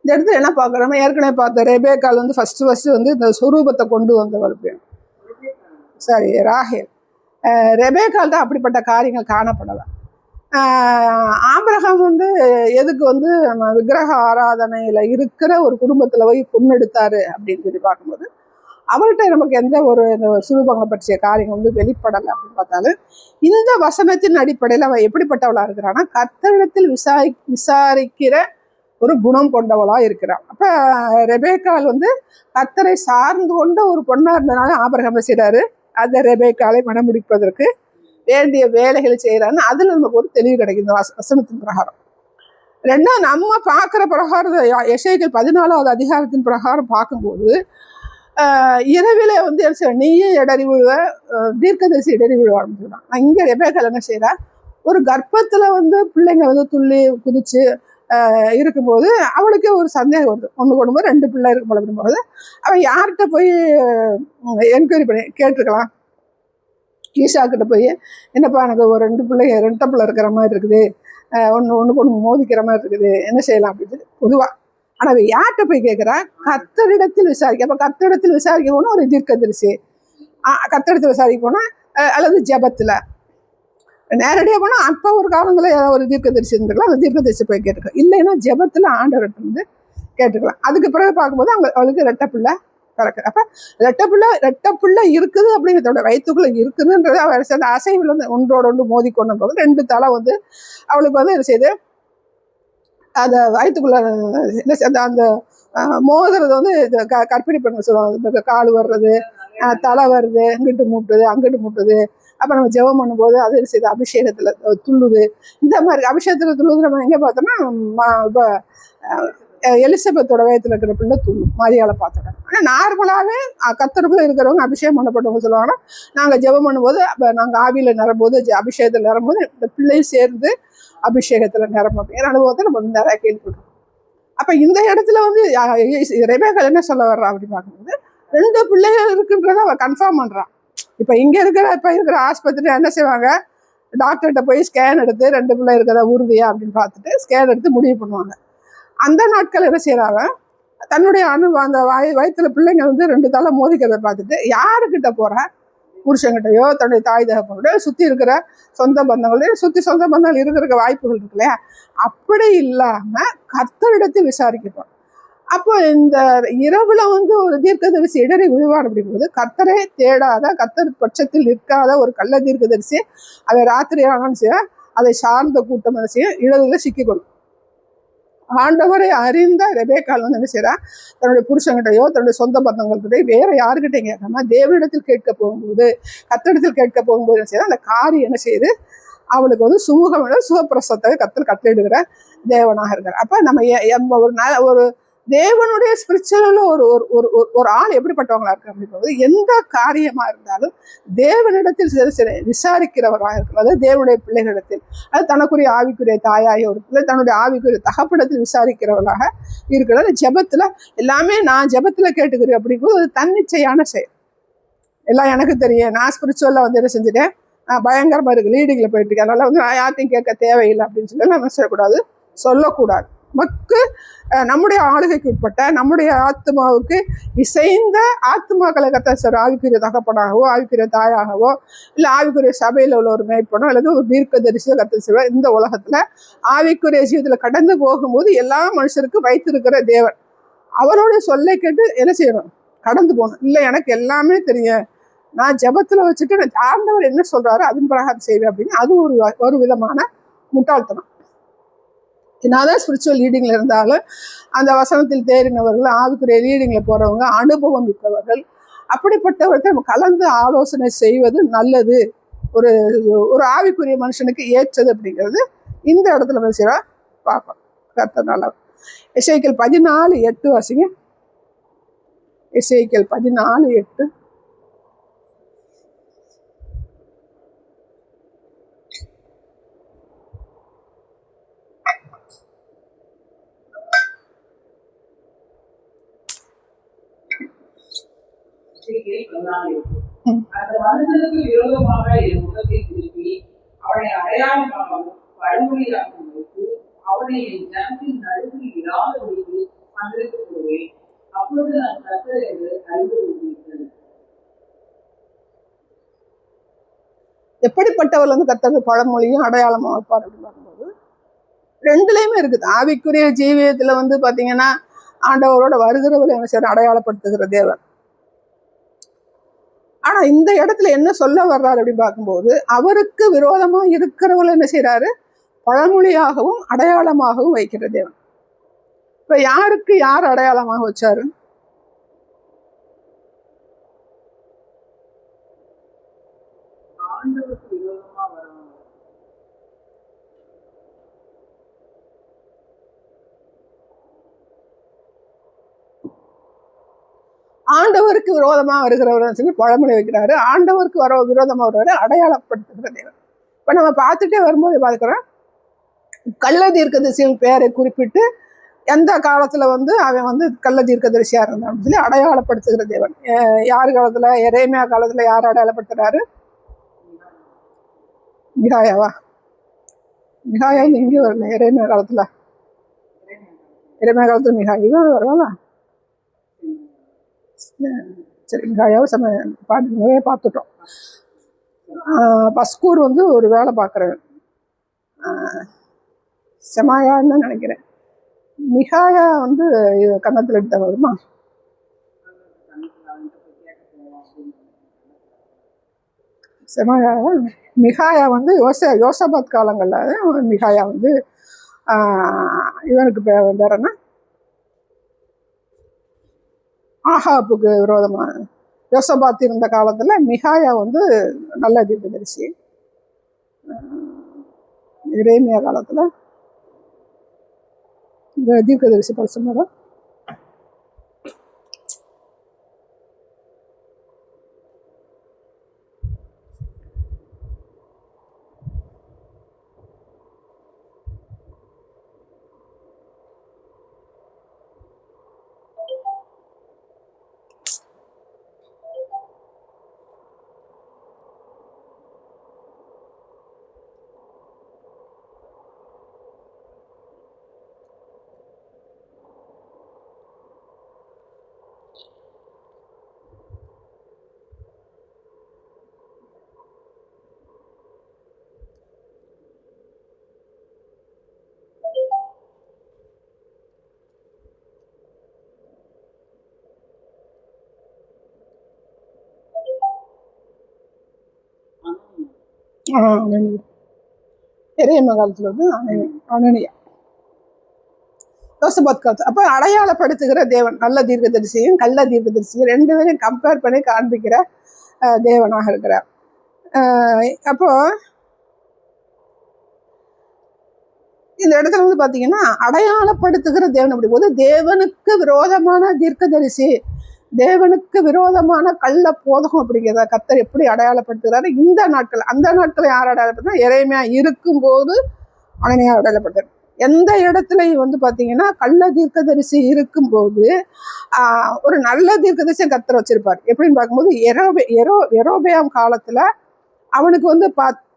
இந்த இடத்துல என்ன பார்க்குறோம், ஏற்கனவே பார்த்த ரெபேக்கால் வந்து ஃபர்ஸ்ட் வந்து இந்த சுரூபத்தை கொண்டு வந்தவள் சரி ராகேல். ரெபேக்கால் தான் அப்படிப்பட்ட காரியங்கள் காணப்படலாம். ஆபிரகாம் வந்து எதுக்கு வந்து நம்ம விக்கிரக ஆராதனையில் இருக்கிற ஒரு குடும்பத்தில் போய் பொண்ணெடுத்தாரு அப்படின்னு சொல்லி பார்க்கும்போது அவள்கிட்ட நமக்கு எந்த ஒரு சுரூபங்களை பற்றிய காரியங்கள் வந்து வெளிப்படலை அப்படின்னு பார்த்தாலும் இந்த வசனத்தின் அடிப்படையில் அவள் எப்படிப்பட்டவளாக இருக்கிறான்னா, கர்த்தரிடத்தில் விசாரிக்கிற ஒரு குணம் கொண்டவளா இருக்கிறாள். அப்ப ரெபேக்காள் வந்து கர்த்தரை சார்ந்து கொண்ட ஒரு பொண்ணா இருந்தனால ஆபிரகாம் செய்றாரு, அந்த ரெபேக்காளை மணமுடிப்பதற்கு வேண்டிய வேலைகளை செய்யறான்னு அதுல நமக்கு ஒரு தெளிவு கிடைக்கும் இந்த வசனத்தின் பிரகாரம். ரெண்டாவது நம்ம பார்க்குற பிரகாரம் எசேக்கியேல் 14வது அதிகாரத்தின் பிரகாரம் பார்க்கும்போது இரவில வந்து நீயே இடறி விழுவ, தீர்க்கதரிசி இடறி விழுவான்னு சொல்றான். இங்க ரெபேக்காள் என்ன செய்யறா, ஒரு கர்ப்பத்துல வந்து பிள்ளைங்க வந்து துள்ளி குதிச்சு இருக்கும்போது அவளுக்கே ஒரு சந்தேகம் வருது. ஒன்று கொண்டு 2 பிள்ளை இருக்கு பழகும்போது அவன் யார்கிட்ட போய் என்கொயரி பண்ணி கேட்டிருக்கலாம். ஈஷாக்கிட்ட போய் என்னப்பா எனக்கு ஒரு 2 பிள்ளைங்க 2 பிள்ளை இருக்கிற மாதிரி இருக்குது, ஒன்று கொண்டு மோதிக்கிற மாதிரி இருக்குது, என்ன செய்யலாம் அப்படின்னு சொல்லி பொதுவாக. ஆனால் அவள் யார்கிட்ட போய் கேட்குறா, கர்த்தரிடத்தில் விசாரிக்க. அப்போ கர்த்தரிடத்தில் விசாரிக்க போனால் ஒரு தீர்க்கதரிசி, கர்த்தரிடத்தில் விசாரிக்க போனால் அல்லது ஜபத்தில் நேரடியாக போனால் அப்போ ஒரு காலங்களில் ஒரு தீர்க்கதரிசி இருந்துக்கலாம், அந்த தீர்க்கதரிசி போய் கேட்டுக்கலாம். இல்லைன்னா ஜபத்தில் ஆண்டவர்கிட்ட வந்து கேட்டுக்கலாம். அதுக்கு பிறகு பார்க்கும்போது அவளுக்கு 2 பிள்ளை பிறக்குது. அப்போ 2 பிள்ளை இருக்குது அப்படிங்கிறதோட வயிற்றுக்குள்ளே இருக்குதுன்றது அவள் சேர்ந்த அசைவில் வந்து ஒன்றோட ஒன்று மோதி கொண்டு போது 2 தலை வந்து அவளுக்கு வந்து என்ன செய்யுது, அந்த வயிற்றுக்குள்ள அந்த அந்த மோதுறது வந்து கற்பிணி பெண்கள் சொல்லுவாங்க. இந்த கால் வர்றது, தலை வருது, இங்கிட்டு மூட்டுது அங்கிட்டு மூட்டுது. அப்போ நம்ம ஜெபம் பண்ணும்போது அது செய்த அபிஷேகத்தில் துள்ளுது. இந்த மாதிரி அபிஷேகத்தில் துள்ளுது. நம்ம எங்கே பார்த்தோம்னா இப்போ எலிசபெத்தோட வயத்தில் இருக்கிற பிள்ளை துள்ளும், மரியாதை பார்த்துட்டாங்க. ஆனால் நார்மலாகவே கர்த்தருக்குள்ள இருக்கிறவங்க அபிஷேகம் பண்ணப்பட்டவங்க சொல்லுவாங்கன்னா, நாங்கள் ஜெபம் பண்ணும்போது அப்போ நாங்கள் ஆவியில் நிரம்போது அபிஷேகத்தில் நிரம்போது இந்த பிள்ளையும் சேர்ந்து அபிஷேகத்தில் நிரம்பும் அப்படிங்கிற அனுபவத்தை நம்ம நிறைய கேள்விப்பட்டோம். அப்போ இந்த இடத்துல வந்து ரெபேக்காள் என்ன சொல்ல வர்றா அப்படின்னு பார்க்கும்போது 2 பிள்ளைகள் இருக்குன்றத அவள் கன்ஃபார்ம் பண்ணுறான். இப்போ இருக்கிற ஆஸ்பத்திரி என்ன செய்வாங்க, டாக்டர்கிட்ட போய் ஸ்கேன் எடுத்து 2 பிள்ளை இருக்கிறதா உறுதியா அப்படின்னு பார்த்துட்டு ஸ்கேன் எடுத்து முடிவு பண்ணுவாங்க. அந்த நாட்கள் என்ன செய்யறாங்க, தன்னுடைய அந்த வயிற்றுல பிள்ளைங்க வந்து 2 தலை மோதிக்கிறத பார்த்துட்டு யாருக்கிட்ட போற, புருஷங்கிட்டையோ தன்னுடைய தாய் தகப்பனோடய சுற்றி இருக்கிற சொந்த பந்தங்களோட சொந்த பந்தங்கள் இருக்கிற வாய்ப்புகள் இருக்கு இல்லையா, அப்படி இல்லாமல் கர்த்தரிடத்தில் விசாரிக்கணும். அப்போ இந்த இரவுல வந்து ஒரு தீர்க்கதரிசி இடறி விழுவார் அப்படிங்கும்போது கர்த்தரே தேடாத, கர்த்தர் பட்சத்தில் நிற்காத ஒரு கள்ள தீர்க்கதரிசி அதை ராத்திரி ஆனாலும் செய்ய அதை சார்ந்த கூட்டம் என்ன செய்ய இடத்துல சிக்கிக்கொள்ளும். ஆண்டவரை அறிந்த ரெபேக்காள் வந்து என்ன செய்யறா, தன்னுடைய புருஷங்கிட்டையோ தன்னுடைய சொந்த பந்தங்கள்கிட்டயோ வேற யாருக்கிட்டையும் கேட்காம தேவனிடத்தில் கேட்க போகும்போது, கர்த்தரிடத்தில் கேட்க போகும்போது என்ன செய்யறா, அந்த காரியம் என்ன செய்யுது, அவளுக்கு வந்து சுகப்பிரசத்தை கர்த்தர் கட்டளையிடுகிற தேவனாக இருக்கிறார். அப்ப நம்ம ஒரு தேவனுடைய ஸ்பிரிச்சுவல ஒரு ஒரு ஒரு ஆள் எப்படிப்பட்டவங்களா இருக்கு அப்படின்றது, எந்த காரியமா இருந்தாலும் தேவனிடத்தில் விசாரிக்கிறவராக இருக்கிறது. அதாவது தேவனுடைய பிள்ளைகளிடத்தில், அது தனக்குரிய ஆவிக்குரிய தாயாய ஒரு பிள்ளை தன்னுடைய ஆவிக்குரிய தகப்படத்தில் விசாரிக்கிறவராக இருக்கிறது. ஜெபத்துல எல்லாமே நான் ஜெபத்துல கேட்டுக்கிறேன் அப்படிங்கும்போது அது தன்னிச்சையான செயல். எல்லாம் எனக்கு தெரியும், நான் ஸ்பிரிச்சுவல்ல வந்து என்ன செஞ்சுட்டேன், பயங்கரமா இருக்கு, லீடிங்ல போயிட்டு இருக்கேன், அதனால வந்து நான் யார்ட்டையும் கேட்க தேவையில்லை அப்படின்னு சொல்லி நம்ம செய்யக்கூடாது, சொல்லக்கூடாது. நமக்கு நம்முடைய ஆளுகைக்கு உட்பட்ட நம்முடைய ஆத்மாவுக்கு இசைந்த ஆத்மாக்களை கர்த்தர் ஆவிக்குரிய தகப்பனாகவோ ஆவிக்குரிய தாயாகவோ இல்லை ஆவிக்குரிய சபையில் உள்ள ஒரு மேய்ப்பனோ அல்லது ஒரு தீர்க்கதரிசியோ கர்த்தர் செய்வார். இந்த உலகத்துல ஆவிக்குரிய ஜீவத்துல கடந்து போகும்போது எல்லா மனுஷருக்கும் வைத்திருக்கிற தேவன், அவருடைய சொல்லை கேட்டு என்ன செய்யணும், கடந்து போகணும். இல்லை எனக்கு எல்லாமே தெரியும், நான் ஜெபத்துல வச்சுட்டு நான் ஆண்டவர் என்ன சொல்றாரோ அதன் பிரகாரம் செய்வேன் அப்படின்னு அது ஒரு விதமான முட்டாள்தனம். என்னதான் ஸ்பிரிச்சுவல் லீடிங்ல இருந்தாலும் அந்த வசனத்தில் தேறினவர்கள், ஆவிக்குரிய லீடிங்ல போறவங்க, அனுபவம் மிக்கவர்கள், அப்படிப்பட்டவர்களை நம்ம கலந்து ஆலோசனை செய்வது நல்லது. ஒரு ஒரு ஆவிக்குரிய மனுஷனுக்கு ஏற்றது அப்படிங்கிறது இந்த இடத்துல பேசுகிறா பார்ப்போம். கர்த்தனால எசேக்கியேல் 14:8 வாசிங்க. எசேக்கியேல் 14:8. அந்த மனுஷனுக்கு விரோதமாக என் முகத்தை திருப்பி அவனை அடையாளமாகவும் பழமொழியாகவும் வைத்து அவனை என் ஜனத்தின் நடுவில் இராதபடிக்கு மந்திரித்து போவேன். அப்பொழுது நான் கர்த்தர் என்று அறிந்து கொள்கிறேன். எப்படிப்பட்டவர்கள் வந்து கர்த்தர் பழமொழியும் அடையாளமாக வைப்பார் அப்படின்னு பார்க்கும்போது ரெண்டுலேயுமே இருக்குது. ஆவிக்குரிய ஜீவியத்துல வந்து பார்த்தீங்கன்னா ஆண்டவரோட வருகிறவரை என்ன செய்யற, அடையாளப்படுத்துகிற தேவன். ஆனா இந்த இடத்துல என்ன சொல்ல வர்றாரு அப்படின்னு பார்க்கும்போது அவருக்கு விரோதமா இருக்கிறவர்கள் என்ன செய்யறாரு, பழமொழியாகவும் அடையாளமாகவும் வைக்கிற தேவன். இப்ப யாருக்கு யார் அடையாளமாக வச்சாரு? ஆண்டவருக்கு விரோதமா வரவங்க. ஆண்டவருக்கு விரோதமா வருகிறவர் சொல்லி பழமொழி வைக்கிறாரு. ஆண்டவருக்கு விரோதமா வருவாரு அடையாளப்படுத்துகிற தேவன். இப்ப நம்ம பார்த்துட்டே வரும்போது பார்க்கிறோம், கள்ள தீர்க்கதரிசியின் பெயரை குறிப்பிட்டு எந்த காலத்துல வந்து அவன் வந்து கள்ள தீர்க்கதரிசியா இருந்தான் சொல்லி அடையாளப்படுத்துகிற தேவன். யார் காலத்துல? எரேமியா காலத்துல யார் அடையாளப்படுத்துறாரு? மிகாயாவா? மிகாயா வந்து இங்கே வரல, எரேமியா காலத்துல. எரேமியா காலத்துல மிகாயா வரல. சரி, மிகாயாவை நிறைய பார்த்துட்டோம். பஸ்கூர் வந்து ஒரு வேலை பார்க்குறேன், செமாயான்னு நினைக்கிறேன். மிகாயா வந்து கன்னத்தில் எடுத்த வருமா? செமாயா. மிகாயா வந்து யோசபாத் காலங்களில் மிகாயா வந்து இவனுக்கு பேர் என்ன, ஆகாப்புக்கு விரோதமாக யோசபாத் இருந்த காலத்தில் மிகாயா வந்து நல்ல தீர்க்கதரிசி. எரேமியா காலத்தில் தீர்க்கதரிசி பரிசுத்தர். எரேமியா காலத்துல வந்து அனனியா, யோசபாத் காலத்துல. அப்ப அடையாளப்படுத்துகிற தேவன் நல்ல தீர்க்கதரிசியும் கள்ள தீர்க்கதரிசியும் ரெண்டு பேரையும் கம்பேர் பண்ணி காண்பிக்கிற தேவனாக இருக்கிறார். அப்போ இந்த இடத்துல வந்து பாத்தீங்கன்னா அடையாளப்படுத்துகிற தேவன் அப்படி போது தேவனுக்கு விரோதமான தீர்க்கதரிசி, தேவனுக்கு விரோதமான கள்ள போதகம் அப்படிங்கிறத கர்த்தர் எப்படி அடையாளப்படுத்துகிறாரு இந்த நாட்கள். அந்த நாட்களை யார் அடையாளப்படுத்தினா எரேமியா இருக்கும்போது அனனியா அடையாளப்படுத்தார். எந்த இடத்துலையும் வந்து பார்த்தீங்கன்னா கள்ள தீர்க்கதரிசி இருக்கும்போது ஒரு நல்ல தீர்க்கதரிசியை கர்த்தர் வச்சிருப்பார். எப்படின்னு பார்க்கும்போது யெரொபெயாம் காலத்துல அவனுக்கு வந்து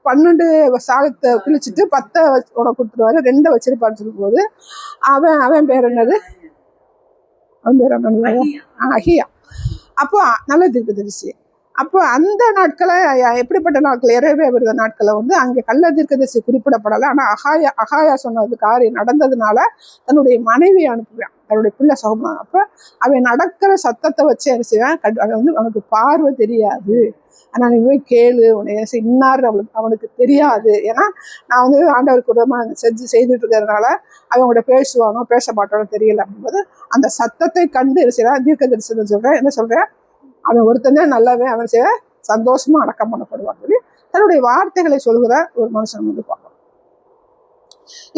12 சாலத்தை கிழிச்சிட்டு 10 உனக்கு கொடுத்துருவாரு, 2 வச்சிருப்பான்னு சொல்லும்போது அவன் பேர் என்னது, அவன் பேர் என்ன, அகியா. அப்போ நல்ல தீர்க்கதரிசி. அப்போ அந்த நாட்களை எப்படிப்பட்ட நாட்கள், எரேமியா விருத நாட்களை வந்து அங்கே கள்ள தீர்க்கதரிசி குறிப்பிடப்படலை. ஆனால் அகாயா சொன்னது காரியம் நடந்ததுனால தன்னுடைய மனைவியை அனுப்புவான், தன்னுடைய பிள்ளை சுகமா. அப்போ அவன் நடக்கிற சத்தத்தை வச்சு என்ன செய்வான், அவன் வந்து அவனுக்கு பார்வை தெரியாது, ஆனால் நீ போய் கேளு, உன்னை இன்னார் அவனுக்கு தெரியாது. ஏன்னா நான் வந்து ஆண்டவருக்கு விதமாக செய்துட்டு இருக்கிறதுனால அவங்களோட பேசுவானோ பேச மாட்டானோ தெரியல அப்படிங்கும்போது அந்த சத்தத்தை கண்டு என்ன செய்யறான், தீர்க்க தரிசனம் சொல்றேன். என்ன சொல்றேன், அவன் ஒருத்தனே நல்லவன், அவன் செய்ய சந்தோஷமா அடக்கம் பண்ணப்படுவான் சொல்லி தன்னுடைய வார்த்தைகளை சொல்கிற ஒரு மனுஷன் வந்து பார்க்கணும்.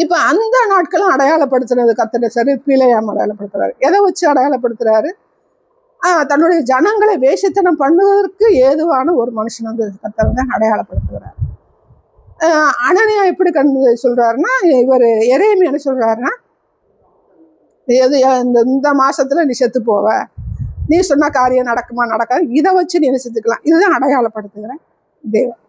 இப்ப அந்த நாட்களும் அடையாளப்படுத்துறது கர்த்தர் சரி பிழையாம அடையாளப்படுத்துறாரு. எதை வச்சு அடையாளப்படுத்துறாரு, தன்னுடைய ஜனங்களை வேஷத்தனம் பண்ணுவதற்கு ஏதுவான ஒரு மனுஷன் வந்து கர்த்தர் வந்து அடையாளப்படுத்துகிறார். அனனியா எப்படி சொல்றாருன்னா, இவர் எரேமியா என்ன சொல்றாருன்னா, இந்த மாசத்துல நீ செத்து போவ, நீ சொன்ன காரியம் நடக்குமா நடக்காது, இதை வச்சு நீ என்ன செஞ்சுக்கலாம். இதுதான் அடையாளப்படுத்துகிற தேவன்.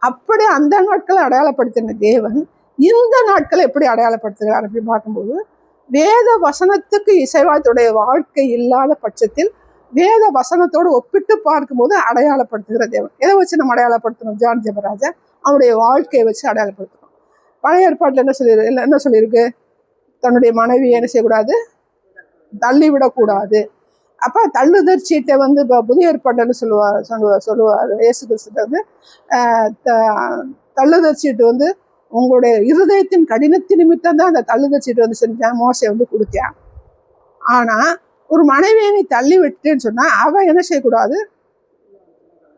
அப்படி அந்த நாட்களை அடையாளப்படுத்தின தேவன் இந்த நாட்களை எப்படி அடையாளப்படுத்துகிறார் அப்படின்னு பார்க்கும்போது, வேத வசனத்துக்கு இசைவாயத்துடைய வாழ்க்கை இல்லாத பட்சத்தில் வேத வசனத்தோடு ஒப்பிட்டு பார்க்கும்போது அடையாளப்படுத்துகிற தேவன். எதை வச்சு நம்ம அடையாளப்படுத்தணும், ஜான் ஜெபராஜா அவனுடைய வாழ்க்கையை வச்சு அடையாளப்படுத்தணும். பழைய ஏற்பாட்டில் என்ன சொல்லியிருக்கு, தன்னுடைய மனைவியை என்ன செய்யக்கூடாது, தள்ளிவிடக்கூடாது. அப்போ தள்ளுதற் சீட்டை வந்து இப்போ புதிய ஏற்பாடுன்னு சொல்லுவார் இயேசு கிறிஸ்து வந்து தள்ளுதற் சீட்டு வந்து உங்களுடைய இருதயத்தின் கடினத்தின் நிமித்தம் தான் அந்த தள்ளுதற் சீட்டு வந்து செஞ்சான், மோசை வந்து கொடுத்தான். ஆனா ஒரு மனைவியை நீ தள்ளி விட்டுன்னு சொன்னா அவ என்ன செய்யக்கூடாது,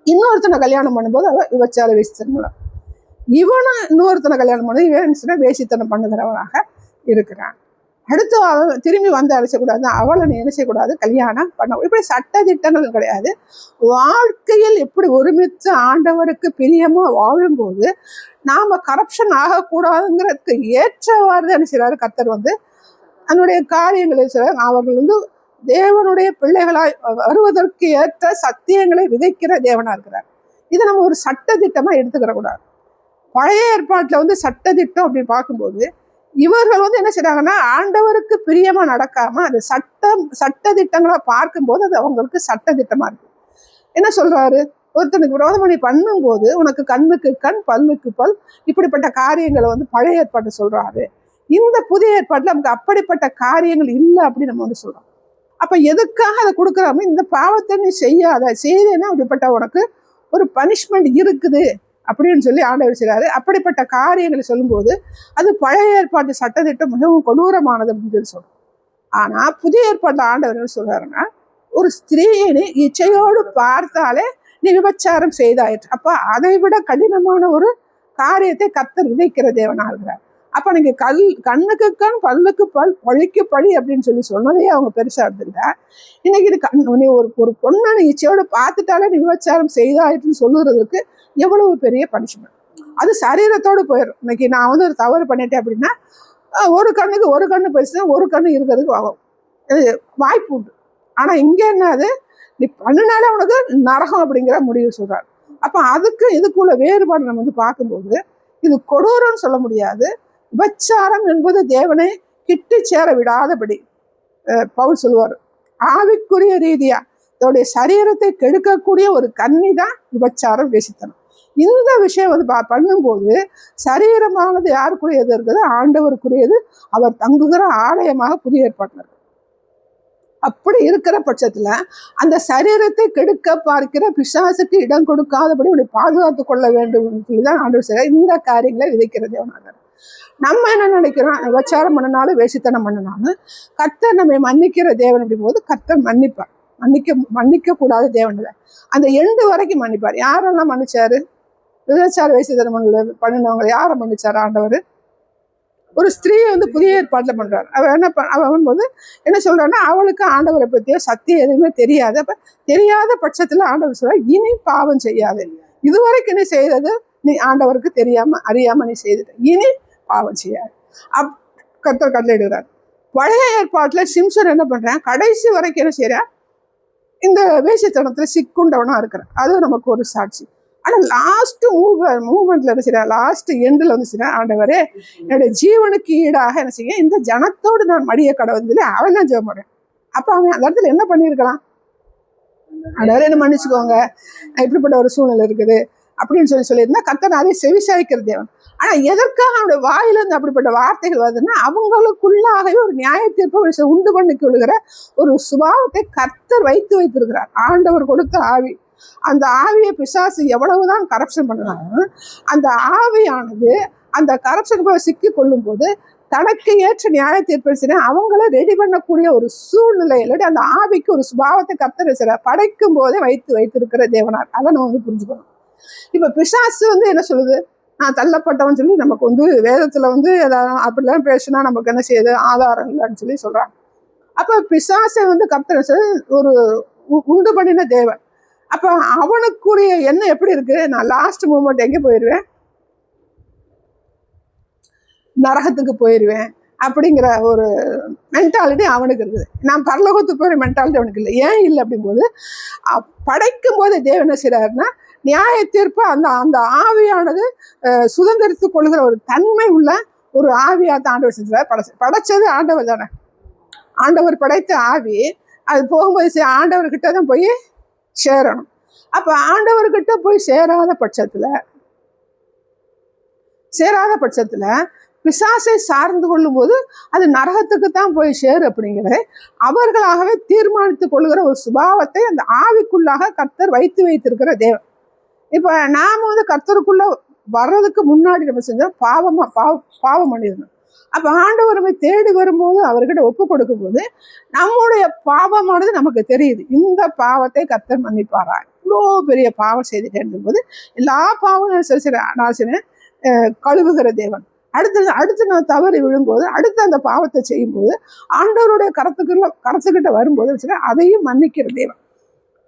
இன்னொருத்தனை கல்யாணம் பண்ணும்போது அவ விபச்சார வேசித்தனம், இவனும் இன்னொருத்தனை கல்யாணம் பண்ணி இவன் வேசித்தனம் பண்ணுகிறவனாக இருக்கிறான். அடுத்து அவ திரும்பி வந்து அழைச்சக்கூடாது, அவளை நீ என்ன செய்யக்கூடாது, கல்யாணம் பண்ண. இப்படி சட்ட திட்டங்கள் கிடையாது. வாழ்க்கையில் எப்படி ஒருமித்து ஆண்டவருக்கு பிரியமா வாழும்போது நாம கரப்ஷன் ஆகக்கூடாதுங்கிறதுக்கு ஏற்றவாறு தான் என்ன செய்றாரு கர்த்தர் வந்து தன்னுடைய காரியங்களை செய்றார். அவர்கள் வந்து தேவனுடைய பிள்ளைகளாய் வருவதற்கு ஏற்ற சத்தியங்களை விதைக்கிற தேவனா இருக்கிறார். இதை நம்ம ஒரு சட்ட திட்டமா எடுத்துக்கிற கூடாது. பழைய ஏற்பாட்டுல வந்து சட்ட திட்டம் அப்படின்னு பார்க்கும்போது இவர்கள் வந்து என்ன செய்றாங்கன்னா, ஆண்டவருக்கு பிரியமா நடக்காம அது சட்ட திட்டங்களா பார்க்கும்போது அது அவங்களுக்கு சட்ட திட்டமா இருக்கு. என்ன சொல்றாரு, ஒருத்தனுக்கு விரோதம் பண்ணி பண்ணும்போது உனக்கு கண்ணுக்கு கண் பல்லுக்கு பல், இப்படிப்பட்ட காரியங்களை வந்து பழைய ஏற்பாட்டை சொல்றாரு. இந்த புதிய ஏற்பாட்டுல நமக்கு அப்படிப்பட்ட காரியங்கள் இல்லை அப்படின்னு நம்ம வந்து சொல்றோம். அப்ப எதுக்காக அதை கொடுக்குறாம, இந்த பாவத்தை நீ செய்யாத, செய்தேன்னா அப்படிப்பட்ட உனக்கு ஒரு பனிஷ்மெண்ட் இருக்குது அப்படின்னு சொல்லி ஆண்டவர் செய்றாரு. அப்படிப்பட்ட காரியங்களை சொல்லும்போது அது பழைய ஏற்பாட்டு சட்டத்திட்டம் மிகவும் கொடூரமானது அப்படின்னு சொல்லி சொல்றோம். ஆனா புதிய ஏற்பாட்டு ஆண்டவர் என்ன சொல்றாருன்னா, ஒரு ஸ்திரீயை இச்சையோடு பார்த்தாலே நீ விபச்சாரம் செய்தாயிற்று. அப்ப அதை விட கடினமான ஒரு காரியத்தை கர்த்தர் விதைக்கிற தேவனா இருக்கிறார். அப்ப நீங்க கண்ணுக்கு கண் பல்லுக்கு பல் பழிக்கு பழி அப்படின்னு சொல்லி சொன்னதையே அவங்க பெருசா எடுத்துக்கிட்டா, இன்னைக்கு நீ ஒரு பொண்ணை நீ இச்சையோடு பார்த்துட்டாலே நீ விபச்சாரம் செய்தாயிற்றுன்னு சொல்லுறதுக்கு எவ்வளவு பெரிய பனிஷ்மெண்ட். அது சரீரத்தோடு போயிடும். இன்னைக்கு நான் வந்து ஒரு தவறு பண்ணிட்டேன் அப்படின்னா ஒரு கண்ணுக்கு ஒரு கண்ணு பேசுனா ஒரு கண்ணு இருக்கிறதுக்கு வாய்ப்பு உண்டு. ஆனா இங்க என்ன, அது நீ பண்ணினாலே உனக்கு நரகம் அப்படிங்கிற முடிவு சொல்றாரு. அப்ப அதுக்கு இதுக்குள்ள வேறுபாடு நம்ம வந்து பார்க்கும்போது இது கொடூரம்னு சொல்ல முடியாது. விபச்சாரம் என்பது தேவனை கிட்டி சேர விடாதபடி பவுல் சொல்லுவார். ஆவிக்குரிய ரீதியா அதோடைய சரீரத்தை கெடுக்கக்கூடிய ஒரு கன்னி தான் விபச்சாரம், வேசித்தனம். இந்த விஷயம் வந்து பண்ணும்போது சரீரமானது யாருக்குரியது இருக்குது, ஆண்டவருக்குரியது. அவர் தங்குகிற ஆலயமாக புதிய ஏற்பாட்டில் இருக்கு. அப்படி இருக்கிற பட்சத்துல அந்த சரீரத்தை கெடுக்க பார்க்கிற பிசாசுக்கு இடம் கொடுக்காதபடி உன்னை பாதுகாத்து கொள்ள வேண்டும் சொல்லிதான் ஆண்டவர் செய்ய இந்த காரியங்களை விதைக்கிற தேவனாக. நம்ம என்ன நினைக்கிறோம், விபச்சாரம் பண்ணினாலும் வேசித்தனம் பண்ணினாலும் கர்த்தர் நம்மை மன்னிக்கிற தேவன் அப்படின் போது கர்த்தர் மன்னிப்பார். மன்னிக்க கூடாத தேவன் இல்லை, அந்த எண்டு வரைக்கும் மன்னிப்பார். யாரெல்லாம் மன்னிச்சாரு? விபச்சார வேசித்தனம் பண்ணினவங்க யாரை மன்னிச்சாரு ஆண்டவர்? ஒரு ஸ்திரீயை வந்து புதிய ஏற்பாட்டில் பண்றாரு. அவன் போது என்ன சொல்றான்னா, அவளுக்கு ஆண்டவரை பற்றியோ சத்தியம் எதுவுமே தெரியாது. அப்ப தெரியாத பட்சத்துல ஆண்டவர் சொல்ற, இனி பாவம் செய்யாது. இதுவரைக்கும் நீ செய்தது நீ ஆண்டவருக்கு தெரியாம அறியாம நீ செய்துட்ட, இனி பாவம் செய்யாது கர்த்தர் கட்டளையிடுகிறார். பழைய ஏற்பாட்டுல சிம்சன் என்ன பண்றான், கடைசி வரைக்கும் என்ன செய்யறான், இந்த வேசித்தனத்துல சிக்குண்டவனா இருக்கிறான். அது நமக்கு ஒரு சாட்சி. ஆனா லாஸ்ட் மூவ்மெண்ட்ல என்ன செய்யறா, லாஸ்ட் எண்டில் வந்து செய்யறா, ஆண்டவரே என்னுடைய ஜீவனுக்கு ஈடாக என்ன செய்ய இந்த ஜனத்தோடு நான் மடிய கடவுள் சொல்லி அவன் தான் ஜெபம் பண்றேன். அப்ப அவன் அந்த இடத்துல என்ன பண்ணியிருக்கலாம், ஆண்டவரே என்ன மன்னிச்சுக்கோங்க, இப்படிப்பட்ட ஒரு சூழ்நிலை இருக்குது அப்படின்னு சொல்லியிருந்தா கர்த்தர் அதை செவிசாய்க்கிற தேவன். ஆனா எதற்காக அவனுடைய வாயிலிருந்து அப்படிப்பட்ட வார்த்தைகள் வருதுன்னா, அவங்களுக்குள்ளாகவே ஒரு நியாய தீர்ப்பை உண்டு பண்ணி கொள்ளுகிற ஒரு சுபாவத்தை கர்த்தர் வைத்திருக்கிறார். ஆண்டவர் கொடுத்த ஆவி, அந்த ஆவியை பிசாசு எவ்வளவுதான் கரப்ஷன் பண்ணாலும் அந்த ஆவியானது அந்த கரப்ஷனுக்குள்ள சிக்கி கொள்ளும் போது தனக்கு ஏற்ற நியாய தீர்ப்பு அவங்கள ரெடி பண்ணக்கூடிய ஒரு சூழ்நிலையில அந்த ஆவிக்கு ஒரு சுபாவத்தை கர்த்தர் படைக்கும் போதே வைத்திருக்கிற தேவனார். அதை நம்ம வந்து புரிஞ்சுக்கணும். இப்ப பிசாசு வந்து என்ன சொல்லுது, நான் தள்ளப்பட்டவன் சொல்லி நமக்கு வந்து வேதத்துல வந்து அப்படிலாம் பேசினா நமக்கு என்ன செய்யுது, ஆதாரம் இல்லைன்னு சொல்லி சொல்றாங்க. அப்ப பிசாசை வந்து கர்த்தர் ஒரு உண்டு பண்ணின தேவன். அப்ப அவனுக்குரிய எண்ணம் எப்படி இருக்கு, நான் லாஸ்ட் மூமெண்ட் எங்க போயிடுவேன், நரகத்துக்கு போயிடுவேன் அப்படிங்கிற ஒரு மென்டாலிட்டி அவனுக்கு இருக்குது. நான் பரலோகத்துக்கு போயிற மென்டாலிட்டி அவனுக்கு இல்லை. ஏன் இல்லை அப்படிங்கும்போது, படைக்கும் போது தேவன் என்ன செய்யறாருன்னா, நியாய தீர்ப்பு அந்த ஆவியானது சுதந்திரித்து கொள்கிற ஒரு தன்மை உள்ள ஒரு ஆவியாத்த ஆண்டவர் செஞ்சார். படைச்சது ஆண்டவர் தானே. ஆண்டவர் படைத்த ஆவி அது போகும்போது ஆண்டவர்கிட்ட தான் போய் சேரணும். அப்ப ஆண்டவர்கிட்ட போய் சேராத பட்சத்துல பிசாசை சார்ந்து கொள்ளும் போது அது நரகத்துக்கு தான் போய் சேரு அப்படிங்கிறத அவர்களாகவே தீர்மானித்து கொள்கிற ஒரு சுபாவத்தை அந்த ஆவிக்குள்ளாக கர்த்தர் வைத்திருக்கிற தேவன். இப்ப நாம வந்து கர்த்தருக்குள்ள வர்றதுக்கு முன்னாடி நம்ம செஞ்சோம் பாவம் பண்ணிடணும். அப்ப ஆண்டவர் நம்மை தேடி வரும்போது அவர்கிட்ட ஒப்பு கொடுக்கும் போது நம்முடைய பாவமானது நமக்கு தெரியுது. இந்த பாவத்தை கர்த்தர் மன்னிப்பாரா, இவ்வளோ பெரிய பாவம் செய்துட்டேன் போது எல்லா பாவம் கழுவுகிற தேவன். அடுத்து நான் தவறி விழும்போது அடுத்து அந்த பாவத்தை செய்யும்போது ஆண்டவருடைய கரத்துக்கிட்ட வரும்போது அதையும் மன்னிக்கிற தேவன்.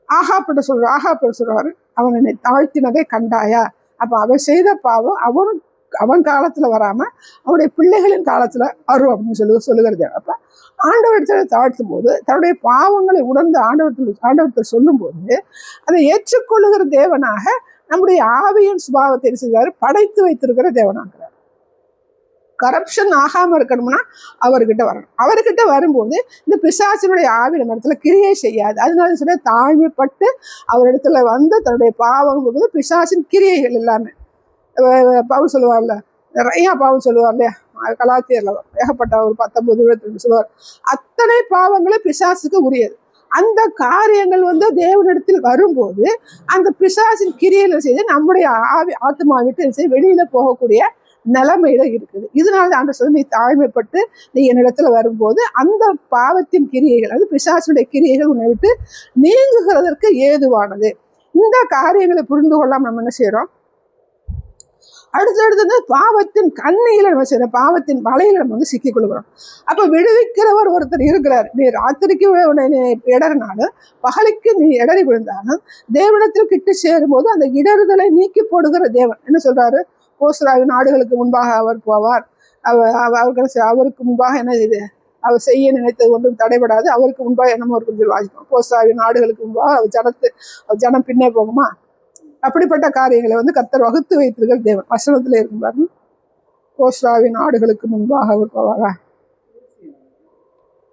ஆகாப்பட்ட சொல்றாரு, அவன் என்னை தாழ்த்தினதை கண்டாயா. அப்ப அவன் செய்த பாவம் அவன் காலத்துல வராம அவனுடைய பிள்ளைகளின் காலத்துல வரும் அப்படின்னு சொல்லுகிறது. அப்ப ஆண்டவரத்தில் தாழ்த்தும் போது தன்னுடைய பாவங்களை உணர்ந்து ஆண்டவரத்தில் சொல்லும் போது அதை ஏற்றுக்கொள்ளுகிற தேவனாக நம்முடைய ஆவியின் சுபாவத்தை செய்வாரு, படைத்து வைத்திருக்கிற தேவனாகிறார். கரப்ஷன் ஆகாம இருக்கணும்னா அவர்கிட்ட வரணும். அவர்கிட்ட வரும்போது இந்த பிசாசினுடைய ஆவி நம்ம இடத்துல கிரியை செய்யாது. அதனால சொல்ல தாழ்மைப்பட்டு அவரிடத்துல வந்து தன்னுடைய பாவம் போது பிசாசின் கிரியைகள் எல்லாமே பவுல் சொல்லுவார்ல, நிறைய பாவம் சொல்லுவார் இல்லையா, கலாத்தியர்ல ஏகப்பட்ட ஒரு 19-22 சொல்லுவார். அத்தனை பாவங்களும் பிசாசுக்கு உரியது. அந்த காரியங்கள் வந்து தேவனிடத்தில் வரும்போது அந்த பிசாசின் கிரியையில செய்து நம்முடைய ஆத்மா விட்டு வெளியில போகக்கூடிய நிலைமையில இருக்குது. இதனால ஆண்டவர் சொல்லி, நீ தாழ்மைப்பட்டு நீ என்னிடத்துல வரும்போது அந்த பாவத்தின் கிரியைகள், அது பிசாசுடைய கிரியைகள் உன்னை விட்டு நீங்குகிறதற்கு ஏதுவானது. இந்த காரியங்களை புரிந்து கொள்ளாம நம்ம என்ன செய்யறோம், அடுத்தடுத்து பாவத்தின் கண்ணியில நம்ம செய்யறோம், பாவத்தின் வலையில நம்ம சிக்கிக் கொள்கிறோம். அப்ப விடுவிக்கிறவர் ஒருத்தர் இருக்கிறார். நீ ராத்திரிக்கு இடறினாலும் பகலுக்கு நீ இடறி விழுந்தாலும் தேவனிடத்தில் கிட்டு சேரும் போது அந்த இடறுதலை நீக்கி போடுகிற தேவன் என்ன சொல்றாரு, கோஸ்ராவின் நாடுகளுக்கு முன்பாக அவர் போவார், அவருக்கு முன்பாக என்ன இது அவர் செய்ய நினைத்தது ஒன்றும் தடைபடாது, அவருக்கு முன்பாக என்னமோ இருக்கும் சொல்லி வாசிப்போம். கோஸ்ராவின் நாடுகளுக்கு முன்பாக அவர் ஜனம் பின்னே போகுமா, அப்படிப்பட்ட காரியங்களை வந்து கர்த்தர் வகுத்து வைத்திருக்கிற தேவன். வசனத்துல இருக்கும் பாருங்க, கோஸ்ராவின் ஆடுகளுக்கு முன்பாக அவர் போவாரா,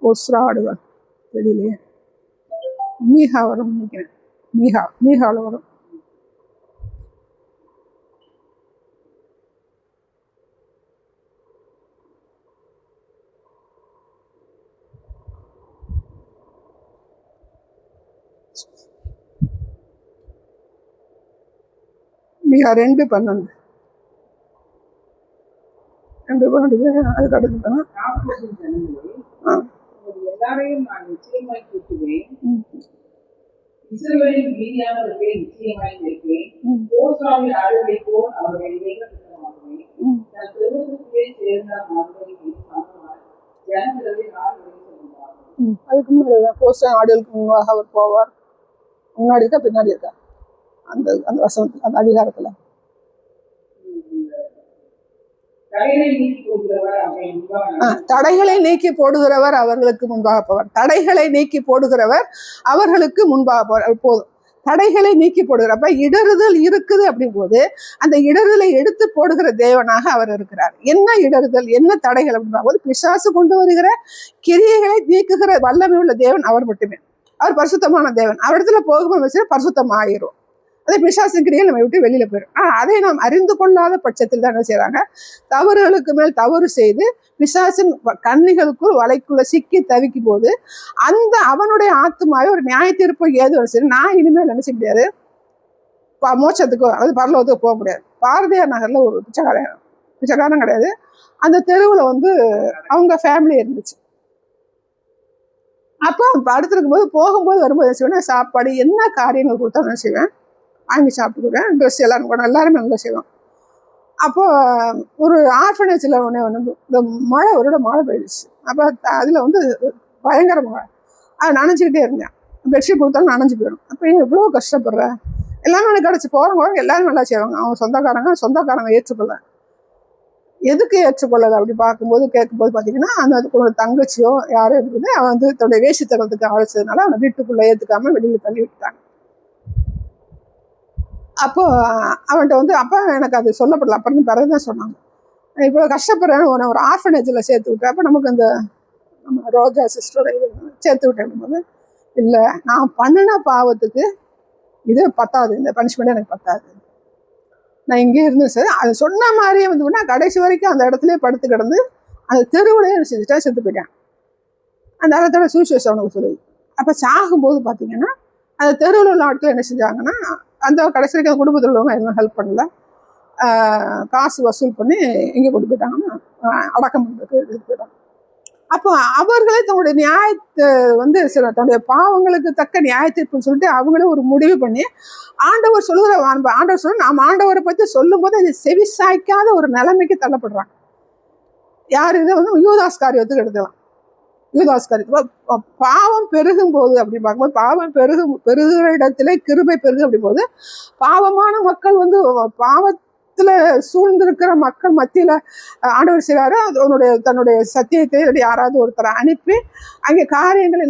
கோஸ்ரா ஆடுகள் வெளியிலே மீகா வரும் நினைக்கிறேன், மீகாவில் வரும். மீகா 2:12 அதுக்கு அடுத்து எல்லாரையும் நான் நிச்சயமாய் கூட்டுவேன், இஸ்ரவேலின் மீதியானவர்களை நிச்சயமாய் சேர்ப்பேன், கோஸ்ராவின் ஆடுகளைப் போல் அவர்களை ஏகத்துவமாக்குவேன், தன் பெருமத்துக்குள்ளே சேர்ந்த மாடுகளை ஜனங்களை நான் சொல்லுவார்கள். அதுக்கு முன்னாடி கோஸ்ரா ஆடுகளுக்கு முன்பாக அவர் போவார். முன்னாடி இருக்கா பின்னாடி இருக்கா அந்த அந்த வசனத்துல அந்த அதிகாரத்துல தடைகளை நீக்கி போடுகிறவர் அவர்களுக்கு முன்பாக போவார். தடைகளை நீக்கி போடுகிறவர் அவர்களுக்கு முன்பாக போவார். போதும், தடைகளை நீக்கி போடுகிறப்ப இடறுதல் இருக்குது அப்படின் போது அந்த இடறுதலை எடுத்து போடுகிற தேவனாக அவர் இருக்கிறார். என்ன இடறுதல், என்ன தடைகள் அப்படின்னா போது பிசாசு கொண்டு வருகிற கிரியைகளை நீக்குகிற வல்லமை உள்ள தேவன் அவர் மட்டுமே. அவர் பரிசுத்தமான தேவன். அவரிடத்துல போகும்போது வச்சு பரிசுத்தம் ஆயிரும். அதே பிசாசின் கிரியை நம்ம விட்டு வெளியில போயிடும். அதை நாம் அறிந்து கொள்ளாத பட்சத்தில் தான் என்ன செய்யறாங்க, தவறுகளுக்கு மேல் தவறு செய்து பிசாசின் கண்ணிகளுக்குள் வலைக்குள்ள சிக்கி தவிக்கும் போது அந்த அவனுடைய ஆத்மாவை ஒரு நியாய தீர்ப்பு ஏது சரி, நான் இனிமேல் நினைச்ச முடியாது மோட்சத்துக்கு அதாவது பரலோகத்துக்கு போக முடியாது. பாரதியார் நகர்ல ஒரு பிச்சைக்காரன் கிடையாது, அந்த தெருவுல வந்து அவங்க ஃபேமிலி இருந்துச்சு. அப்போ படுத்திருக்கும் போது போகும்போது வரும்போது என்ன செய்வேன், சாப்பாடு என்ன காரியங்கள் கொடுத்தா என்ன செய்வேன், வாங்கி சாப்பிட்டுக்குவேன். ட்ரெஸ் எல்லாருமே நல்லா செய்வோம். அப்போ ஒரு ஆர்ஃபனேஜில் ஒன்று இந்த மழை பெய்யுச்சு. அப்போ அதில் வந்து பயங்கர மழை, அதை நனைஞ்சிக்கிட்டே இருந்தேன். பெட்ஷீட் கொடுத்தாலும் நனைஞ்சு போயிடும். அப்போ எவ்வளோ கஷ்டப்படுறேன். எல்லாமே எனக்கு கிடச்சி போகிறவங்க எல்லாரும் நல்லா செய்வாங்க. அவங்க சொந்தக்காரங்க ஏற்றுக்கொள்ள. எதுக்கு ஏற்றுக்கொள்ளலை அப்படி பார்க்கும்போது கேட்கும்போது பார்த்தீங்கன்னா அதுக்கு ஒரு தங்கச்சியோ யாரோ இருக்குது, அவன் வந்து தன்னுடைய வேசித்தனத்துக்கு அழைச்சதுனால அவனை வீட்டுக்குள்ளே ஏற்றுக்காம வெளியில் தள்ளி விட்டாங்க. அப்போ அவன்கிட்ட வந்து அப்போ எனக்கு அது சொல்லப்படல, அப்புறம் பிறகுதான் சொன்னாங்க, இப்போ கஷ்டப்படுறேன்னு ஒரு ஆர்ஃபனேஜில் சேர்த்து விட்டேன். அப்போ நமக்கு இந்த நம்ம ரோஜா சிஸ்டரோட இது சேர்த்து விட்டேன் போது, இல்லை நான் பண்ணின பாவத்துக்கு இது பத்தாது, இந்த பனிஷ்மெண்ட் எனக்கு பத்தாது, நான் இங்கே இருந்தேன் சார். அது சொன்ன மாதிரியே வந்து கடைசி வரைக்கும் அந்த இடத்துலயே படுத்து கிடந்து அந்த தெருவுலையே செஞ்சுட்டேன், செத்து போயிட்டேன். அந்த இடத்தோட சுவிசேஷம் அவனுக்கு சொல்லுது. அப்போ சாகும்போது பார்த்தீங்கன்னா அந்த தெருவில் உள்ள ஆட்கள் என்ன செஞ்சாங்கன்னா, அந்த கடைசி வரைக்கும் அந்த குடும்பத்தில் உள்ளவங்க எதுவும் ஹெல்ப் பண்ணல, காசு வசூல் பண்ணி இங்கே கொண்டு போயிட்டாங்கன்னா அடக்கம் பண்ணுறதுக்கு போயிடும். அப்போ அவர்களே தன்னுடைய நியாயத்தை வந்து தன்னுடைய பாவங்களுக்கு தக்க நியாயத்தீர்ப்புன்னு சொல்லிட்டு அவங்களே ஒரு முடிவு பண்ணி ஆண்டவர் ஆண்டவர் சொல்ல நாம் ஆண்டவரை பற்றி சொல்லும் போது அது செவி சாய்க்காத ஒரு நிலைமைக்கு தள்ளப்படுறாங்க. யார் இதை வந்து யூதாஸ் காரியத்துக்கு எடுத்துக்கலாம். யூதாஸ் காரியத்துக்கு பாவம் பெருகும் போது அப்படி பார்க்கும்போது பாவம் பெருகிற இடத்துல கிருபை பெருகு அப்படி போது பாவமான மக்கள் வந்து பாவத்தில் சூழ்ந்திருக்கிற மக்கள் மத்தியில் ஆண்டவர் செய்கிறாரு. தன்னுடைய சத்தியத்தை யாராவது ஒருத்தரை அனுப்பி அங்கே காரியங்களை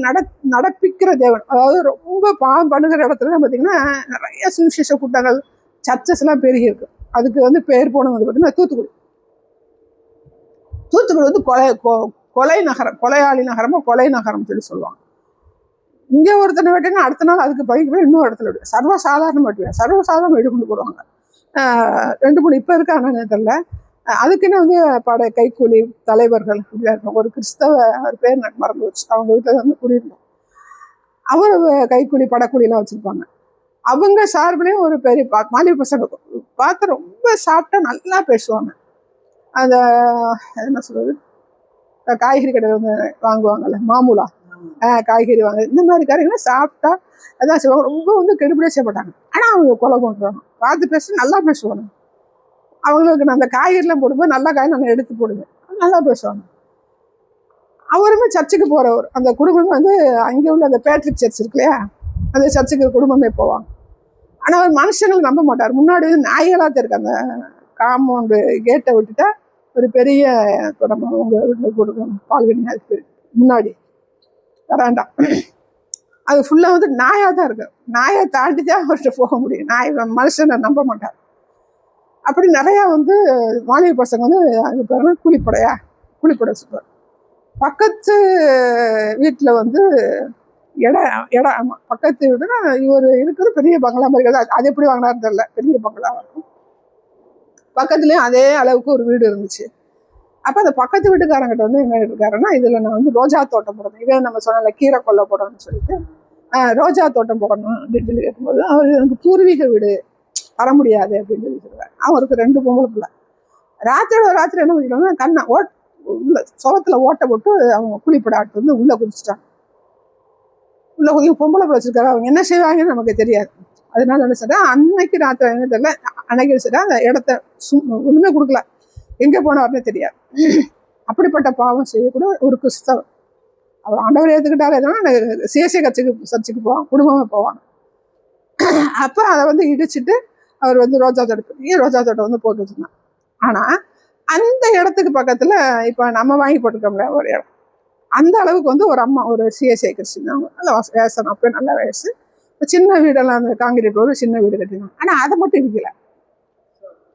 நடப்பிக்கிற தேவன். அதாவது ரொம்ப பாவம் பண்ணுகிற இடத்துல பார்த்தீங்கன்னா நிறைய சுவிசேஷ கூட்டங்கள் சர்ச்சஸ் எல்லாம் பெருகி இருக்கு. அதுக்கு வந்து பேர் போனது வந்து பார்த்தீங்கன்னா தூத்துக்குடி வந்து கொலை நகரம், கொலையாளி நகரமோ கொலை நகரம் சொல்லி சொல்லுவாங்க. இங்கே ஒருத்தனை வெட்டினா அடுத்த நாள் அதுக்கு பைக்கு இன்னொரு இடத்துல விடுவேன். சர்வசாதாரணம் வெட்டுவேன், சர்வசாதாரணம் வெடி கொண்டு போடுவாங்க. 2-3 இப்போ இருக்கான்னு தெரியல. அதுக்குன்னு வந்து கைக்கூலி தலைவர்கள் இப்படியா இருக்கும். ஒரு கிறிஸ்தவ அவர் பேர் எனக்கு மறந்து வச்சு, அவங்க வீட்டில் வந்து குடியிருந்தோம். அவர் கைக்கூலி படக்கூலியெல்லாம் வச்சுருப்பாங்க. அவங்க சார்பிலையும் ஒரு பெரிய மாலிய பசங்க பார்த்து ரொம்ப சாப்பிட்டா நல்லா பேசுவாங்க. அந்த என்ன சொல்றது, காய்கறி கடையில் வந்து வாங்குவாங்கல்ல மாமூலா, காய்கறி வாங்க, இந்த மாதிரி காரியங்களாம் சாப்பிட்டா அதான் செய்வாங்க. ரொம்ப வந்து கெடுபடியாக செய்யப்பட்டாங்க. ஆனால் அவங்க கொலை பண்ணுறாங்க. பார்த்து பேச நல்லா பேசுவாங்க. அவங்களுக்கு நான் அந்த காய்கறிலாம் போடும்போது நல்லா காய் நான் எடுத்து போடுவேன், நல்லா பேசுவாங்க. அவருமே சர்ச்சுக்கு போகிறவர். அந்த குடும்பம் வந்து அங்கே உள்ள அந்த பேட்ரிக் சர்ச் இருக்கு இல்லையா, அந்த சர்ச்சுக்கு குடும்பமே போவாங்க. ஆனால் அவர் மனுஷங்களை நம்ப மாட்டார். முன்னாடி வந்து நாய்களாக இருக்கு. அந்த காம்பவுண்டு கேட்டை விட்டுட்டா ஒரு பெரிய நம்ம உங்கள் வீட்டில் கொடுக்கணும் பால்கனி, அதுக்கு முன்னாடி வராண்டா, அது ஃபுல்லாக வந்து நாயாக தான் இருக்கு. நாயை தாண்டி தான் அவர்கிட்ட போக முடியும். நாய் மனுஷனை நம்ப மாட்டார். அப்படி நிறையா வந்து வாலிப பசங்க வந்து அது பாருங்க கூலிப்படை சொல்லுவார். பக்கத்து வீட்டில் வந்து இடம் ஆமாம், பக்கத்து வீடுனா இவர் இருக்கிற பெரிய பங்களா மாதிரி தான். அது எப்படி வாங்கினாருன்னு தெரியல, பெரிய பங்களா இருக்கும். பக்கத்துலேயும் அதே அளவுக்கு ஒரு வீடு இருந்துச்சு. அப்போ அந்த பக்கத்து வீட்டுக்காரங்கிட்ட வந்து என்ன இருக்காருன்னா, இதில் நான் வந்து ரோஜா தோட்டம் போடணும், இதே நம்ம சொன்னால கீரை கொல்லை போடணும்னு சொல்லிட்டு ரோஜா தோட்டம் போடணும் அப்படின்னு சொல்லி கேட்கும்போது, அவர் எனக்கு பூர்வீக வீடு வர முடியாது அப்படின்னு சொல்லி சொல்லுவார். அவருக்கு 2 பொம்பளை பிள்ளை. ராத்திரி என்ன பண்ணிக்கலாம்னா கண்ணை உள்ள சுவத்தில் ஓட்டை போட்டு அவங்க குளிப்பட ஆட்டு வந்து உள்ளே குதிச்சிட்டாங்க. உள்ளே குதிக்க பொம்பளை பிள்ளை வச்சிருக்காரு. அவங்க என்ன செய்வாங்கன்னு நமக்கு தெரியாது. அதனால என்ன சொல்றேன், அன்னைக்கு ராத்திரி என்ன தெரியல, அன்னைக்கு சொல்றேன் அந்த இடத்த ஒன்றுமே கொடுக்கல, எங்கே போனார்னே தெரியாது. அப்படிப்பட்ட பாவம் செய்யக்கூட ஒரு கிறிஸ்தவர். அவர் ஆண்டவர் ஏற்றுக்கிட்டாரு. எதுனா சிஎஸ்ஐ சர்ச்சுக்கு போவாங்க, குடும்பமே போவாங்க. அப்போ அதை வந்து இடிச்சுட்டு அவர் வந்து ரோஜா தோட்டம் வந்து போட்டு வச்சுருந்தாங்க. ஆனால் அந்த இடத்துக்கு பக்கத்தில் இப்போ நம்ம வாங்கி போட்டிருக்கோம்ல ஒரு இடம், அந்த அளவுக்கு வந்து ஒரு அம்மா, ஒரு சிஎஸ்ஐ கிறிஸ்டின், அவங்க நல்ல வயசு, அப்போ நல்ல வயசு, சின்ன வீடெல்லாம் அந்த காங்கிரீட் ஒரு சின்ன வீடு கட்டினாங்க. ஆனால் அதை மட்டும் இருக்கல.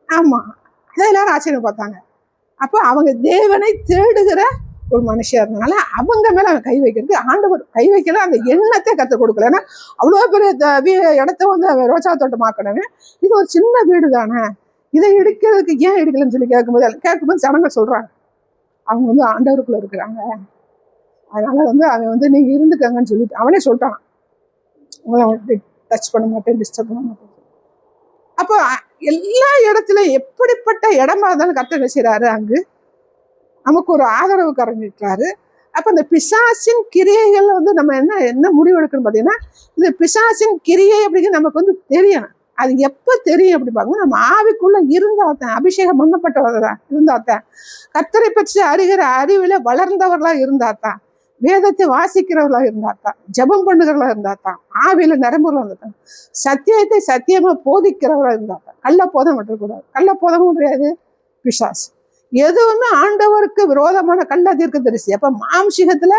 ஆமாம், அதை எல்லாரும் ஆச்சரியம் பார்த்தாங்க. அப்போ அவங்க தேவனை தேடுகிற ஒரு மனுஷியா இருந்தனால அவங்க மேலே அவன் கை வைக்கிறதுக்கு ஆண்டவர் கை வைக்கல, அந்த எண்ணத்தை கற்றுக் கொடுக்கல. ஏன்னா அவ்வளோ பெரிய இடத்த வந்து அவன் ரோஜா தோட்டமாக்கணுமே, இது ஒரு சின்ன வீடு தானே, இதை இடிக்கிறதுக்கு ஏன் இடிக்கலன்னு சொல்லி கேட்கும்போது ஜனங்கள் சொல்கிறாங்க, அவங்க வந்து ஆண்டவருக்குள்ளே இருக்கிறாங்க, அதனால வந்து அவன் வந்து நீங்கள் இருந்துக்கங்கன்னு சொல்லிட்டு அவனே சொல்லிட்டான். டச் பண்ண மாட்டேன், டிஸ்டர்ப் பண்ண மாட்டேன். அப்போ எல்லா இடத்துலையும் எப்படிப்பட்ட இடமா இருந்தாலும் கர்த்தர் செய்கிறாரு, அங்கு நமக்கு ஒரு ஆதரவு கரைஞ்சிட்டாரு. அப்போ இந்த பிசாசின் கிரியைகள் வந்து நம்ம என்ன முடிவு எடுக்கணும்னு பார்த்தீங்கன்னா, இந்த பிசாசின் கிரியை அப்படிங்கிறது நமக்கு வந்து தெரியணும். அது எப்போ தெரியும் அப்படி பார்க்கணும், நம்ம ஆவிக்குள்ளே இருந்தாத்தான், அபிஷேகம் பண்ணப்பட்டவர்களாக இருந்தாத்தான், கர்த்தரை பற்றி அறிகிற அறிவில் வளர்ந்தவர்களாக இருந்தாத்தான், வேதத்தை வாசிக்கிறவர்களாக இருந்தாத்தான், ஜெபம் பண்ணுகிறவர்களாக இருந்தாத்தான், ஆவியில் நிரம்புறவர்களாக இருந்தாத்தான், சத்தியத்தை சத்தியமாக போதிக்கிறவர்களாக இருந்தாத்தான். கள்ளப்போதம் விட்டுறக்கூடாது. கள்ளப்போதமும் கிடையாது, பிசாசு எதுவுமே ஆண்டவருக்கு விரோதமான கள்ள தீர்க்கதரிசி. அப்போ மாம்சிகத்தில்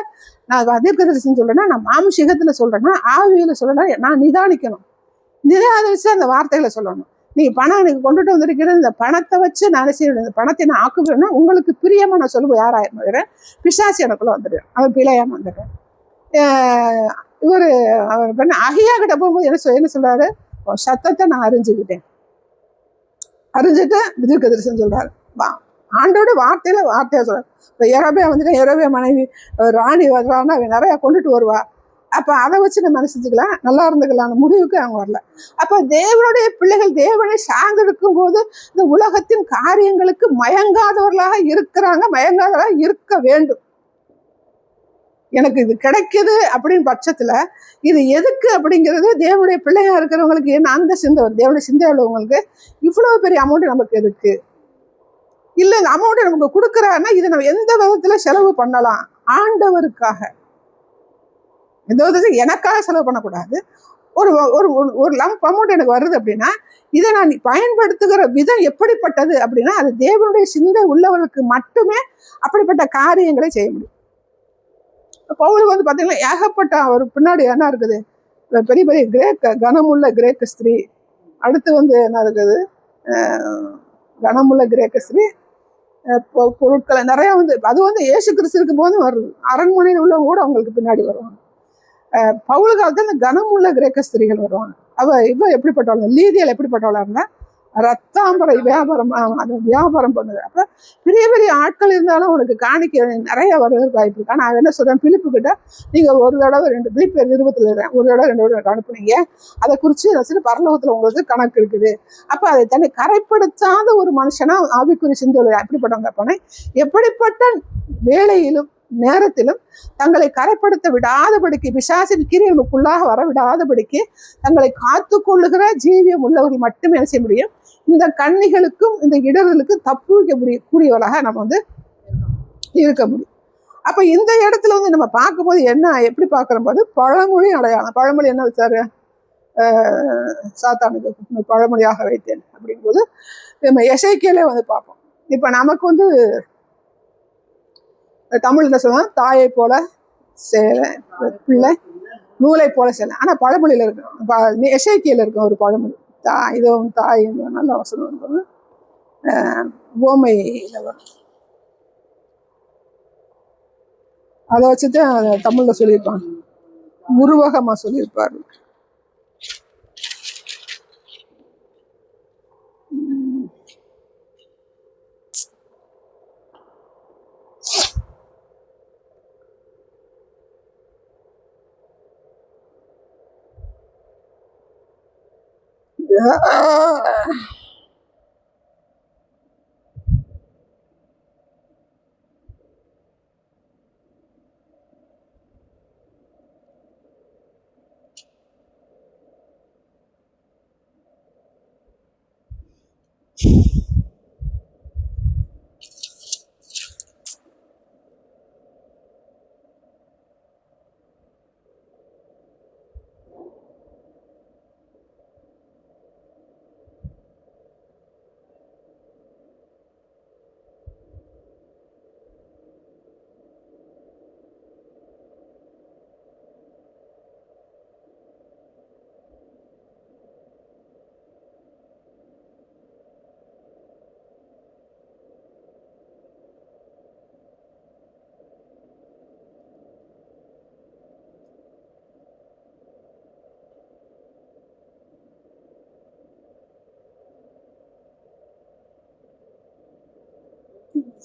நான் தீர்க்கதரிசின்னு சொல்கிறேன்னா, நான் மாம்சிகத்தில் சொல்கிறேன்னா, ஆவியில் சொல்கிறேன்னா நான் நிதானிக்கணும். நிதானிச்சு அந்த வார்த்தைகளை சொல்லணும். நீங்கள் பணம் எனக்கு கொண்டுட்டு வந்திருக்கிறது, இந்த பணத்தை வச்சு நான் செய்யணும், இந்த பணத்தை நான் ஆக்குவேன்னா உங்களுக்கு பிரியமாக நான் சொல்லுவேன், யாராயிரம் பிசாசு எனக்குள்ளே வந்துடுறேன், அவன் பிழையாமல் வந்துடுறேன். அவர் பண்ண அகியா கிட்ட போகும்போது என்ன சொல்கிறாரு, சத்தத்தை நான் அறிஞ்சுட்டு தீர்க்கதரிசின்னு சொல்கிறாரு. ஆண்டோட வார்த்தையாக சொல்கிறார். இப்போ ஏரோபியா வந்துட்டு, ஏரோபியா மனைவி ராணி வர்றான்னா அவன் நிறையா கொண்டுட்டு வருவா, அப்ப அதை வச்சு நம்ம என்ன செஞ்சுக்கலாம், நல்லா இருந்துக்கலாம் முடிவுக்கு அவங்க வரல. அப்ப தேவனுடைய பிள்ளைகள் தேவனை சார்ந்திருக்கும் போது இந்த உலகத்தின் காரியங்களுக்கு மயங்காதவர்களாக இருக்கிறாங்க, மயங்காதவர்களாக இருக்க வேண்டும். எனக்கு இது கிடைக்குது அப்படின்னு பட்சத்துல இது எதுக்கு அப்படிங்கிறது தேவனுடைய பிள்ளையா இருக்கிறவங்களுக்கு என்ன அந்த சிந்தை வரும். தேவனுடைய சிந்தை உள்ளவங்களுக்கு இவ்வளவு பெரிய அமௌண்ட் நமக்கு எதுக்கு, இல்ல இந்த அமௌண்ட் நமக்கு கொடுக்குறாருன்னா இதை நம்ம எந்த விதத்துல செலவு பண்ணலாம், ஆண்டவருக்காக, எந்த விதத்துல எனக்காக செலவு பண்ணக்கூடாது. ஒரு ஒரு ஒரு லம்ப் அமௌண்ட் எனக்கு வருது அப்படின்னா இதை நான் பயன்படுத்துகிற விதம் எப்படிப்பட்டது அப்படின்னா அது தேவனுடைய சிந்தை உள்ளவர்களுக்கு மட்டுமே அப்படிப்பட்ட காரியங்களை செய்ய முடியும். பவுலுக்கு வந்து பார்த்தீங்கன்னா ஏகப்பட்ட ஒரு பின்னாடி என்ன இருக்குது, பெரிய பெரிய கனமுள்ள கிரேக்க ஸ்திரீ, அடுத்து வந்து என்ன இருக்குது, கனமுள்ள கிரேக்க ஸ்திரீ, பொருட்களை நிறையா வந்து அது வந்து இயேசு கிறிஸ்து இருக்கும் போதும் வருது. அரண்மனையில் உள்ளவங்க கூட அவங்களுக்கு பின்னாடி வருவாங்க. பவுல் காலத்தில் இந்த கனமுள்ள கிரேக்க ஸ்திரீகள் வருவாங்க. இவ எப்படிப்பட்டவங்க, லீதியல் எப்படிப்பட்டவளா இருந்தா ரத்தாம்பரை வியாபாரம் பண்ணுது. அப்ப பெரிய பெரிய ஆட்கள் இருந்தாலும் உனக்கு காணிக்க நிறைய வருவதற்கு வாய்ப்பு இருக்கு. நான் என்ன சொல்றேன், பிலிப்பு கிட்ட நீங்க ஒரு தடவை 2 பிலிப்பு நிருபத்தில் ஒரு தடவை 2 தடவை அனுப்புனீங்க, அதை குறித்து பரலோகத்துல உங்களுக்கு கணக்கு இருக்குது. அப்ப அதை தன்னை கரைப்படுத்தாத ஒரு மனுஷனா ஆவிக்குரிய சிந்தை எப்படிப்பட்டவங்க அப்பனே, எப்படிப்பட்ட வேலையிலும் நேரத்திலும் தங்களை கரைப்படுத்த விடாதபடிக்கு, பிசாசின் கிரியைகளுக்குள்ளாக வர விடாதபடிக்கு தங்களை காத்து கொள்ளுகிற ஜீவியம் உள்ளவர்கள் மட்டுமே என்ன செய்ய முடியும், இந்த கன்னிகளுக்கும் இந்த இடர்களுக்கும் தப்பு வைக்க கூடியவர்களாக நம்ம வந்து இருக்க முடியும். அப்ப இந்த இடத்துல வந்து நம்ம பார்க்கும்போது என்ன எப்படி பார்க்குற போது பழமொழி அடையாளம். பழமொழி என்ன வச்சாரு, சாத்தானுக்கு பழமொழியாக வைத்தேன் அப்படிங்கும்போது நம்ம எசேக்கியேலே வந்து பார்ப்போம். இப்ப நமக்கு வந்து தமிழ் என்ன சொல்லுவாங்க, தாயை போல சேலை பிள்ளை நூலை போல சேலை. ஆனா பழமொழியில இருக்கும், எசேக்கியேல இருக்கும் ஒரு பழமொழி, இதுவும் தாய் நல்ல வசனம் இருக்கும், ஓமையில வரும். அதை வச்சுதான் தமிழ்ல சொல்லியிருப்பாங்க, உருவகமா சொல்லியிருப்பாரு.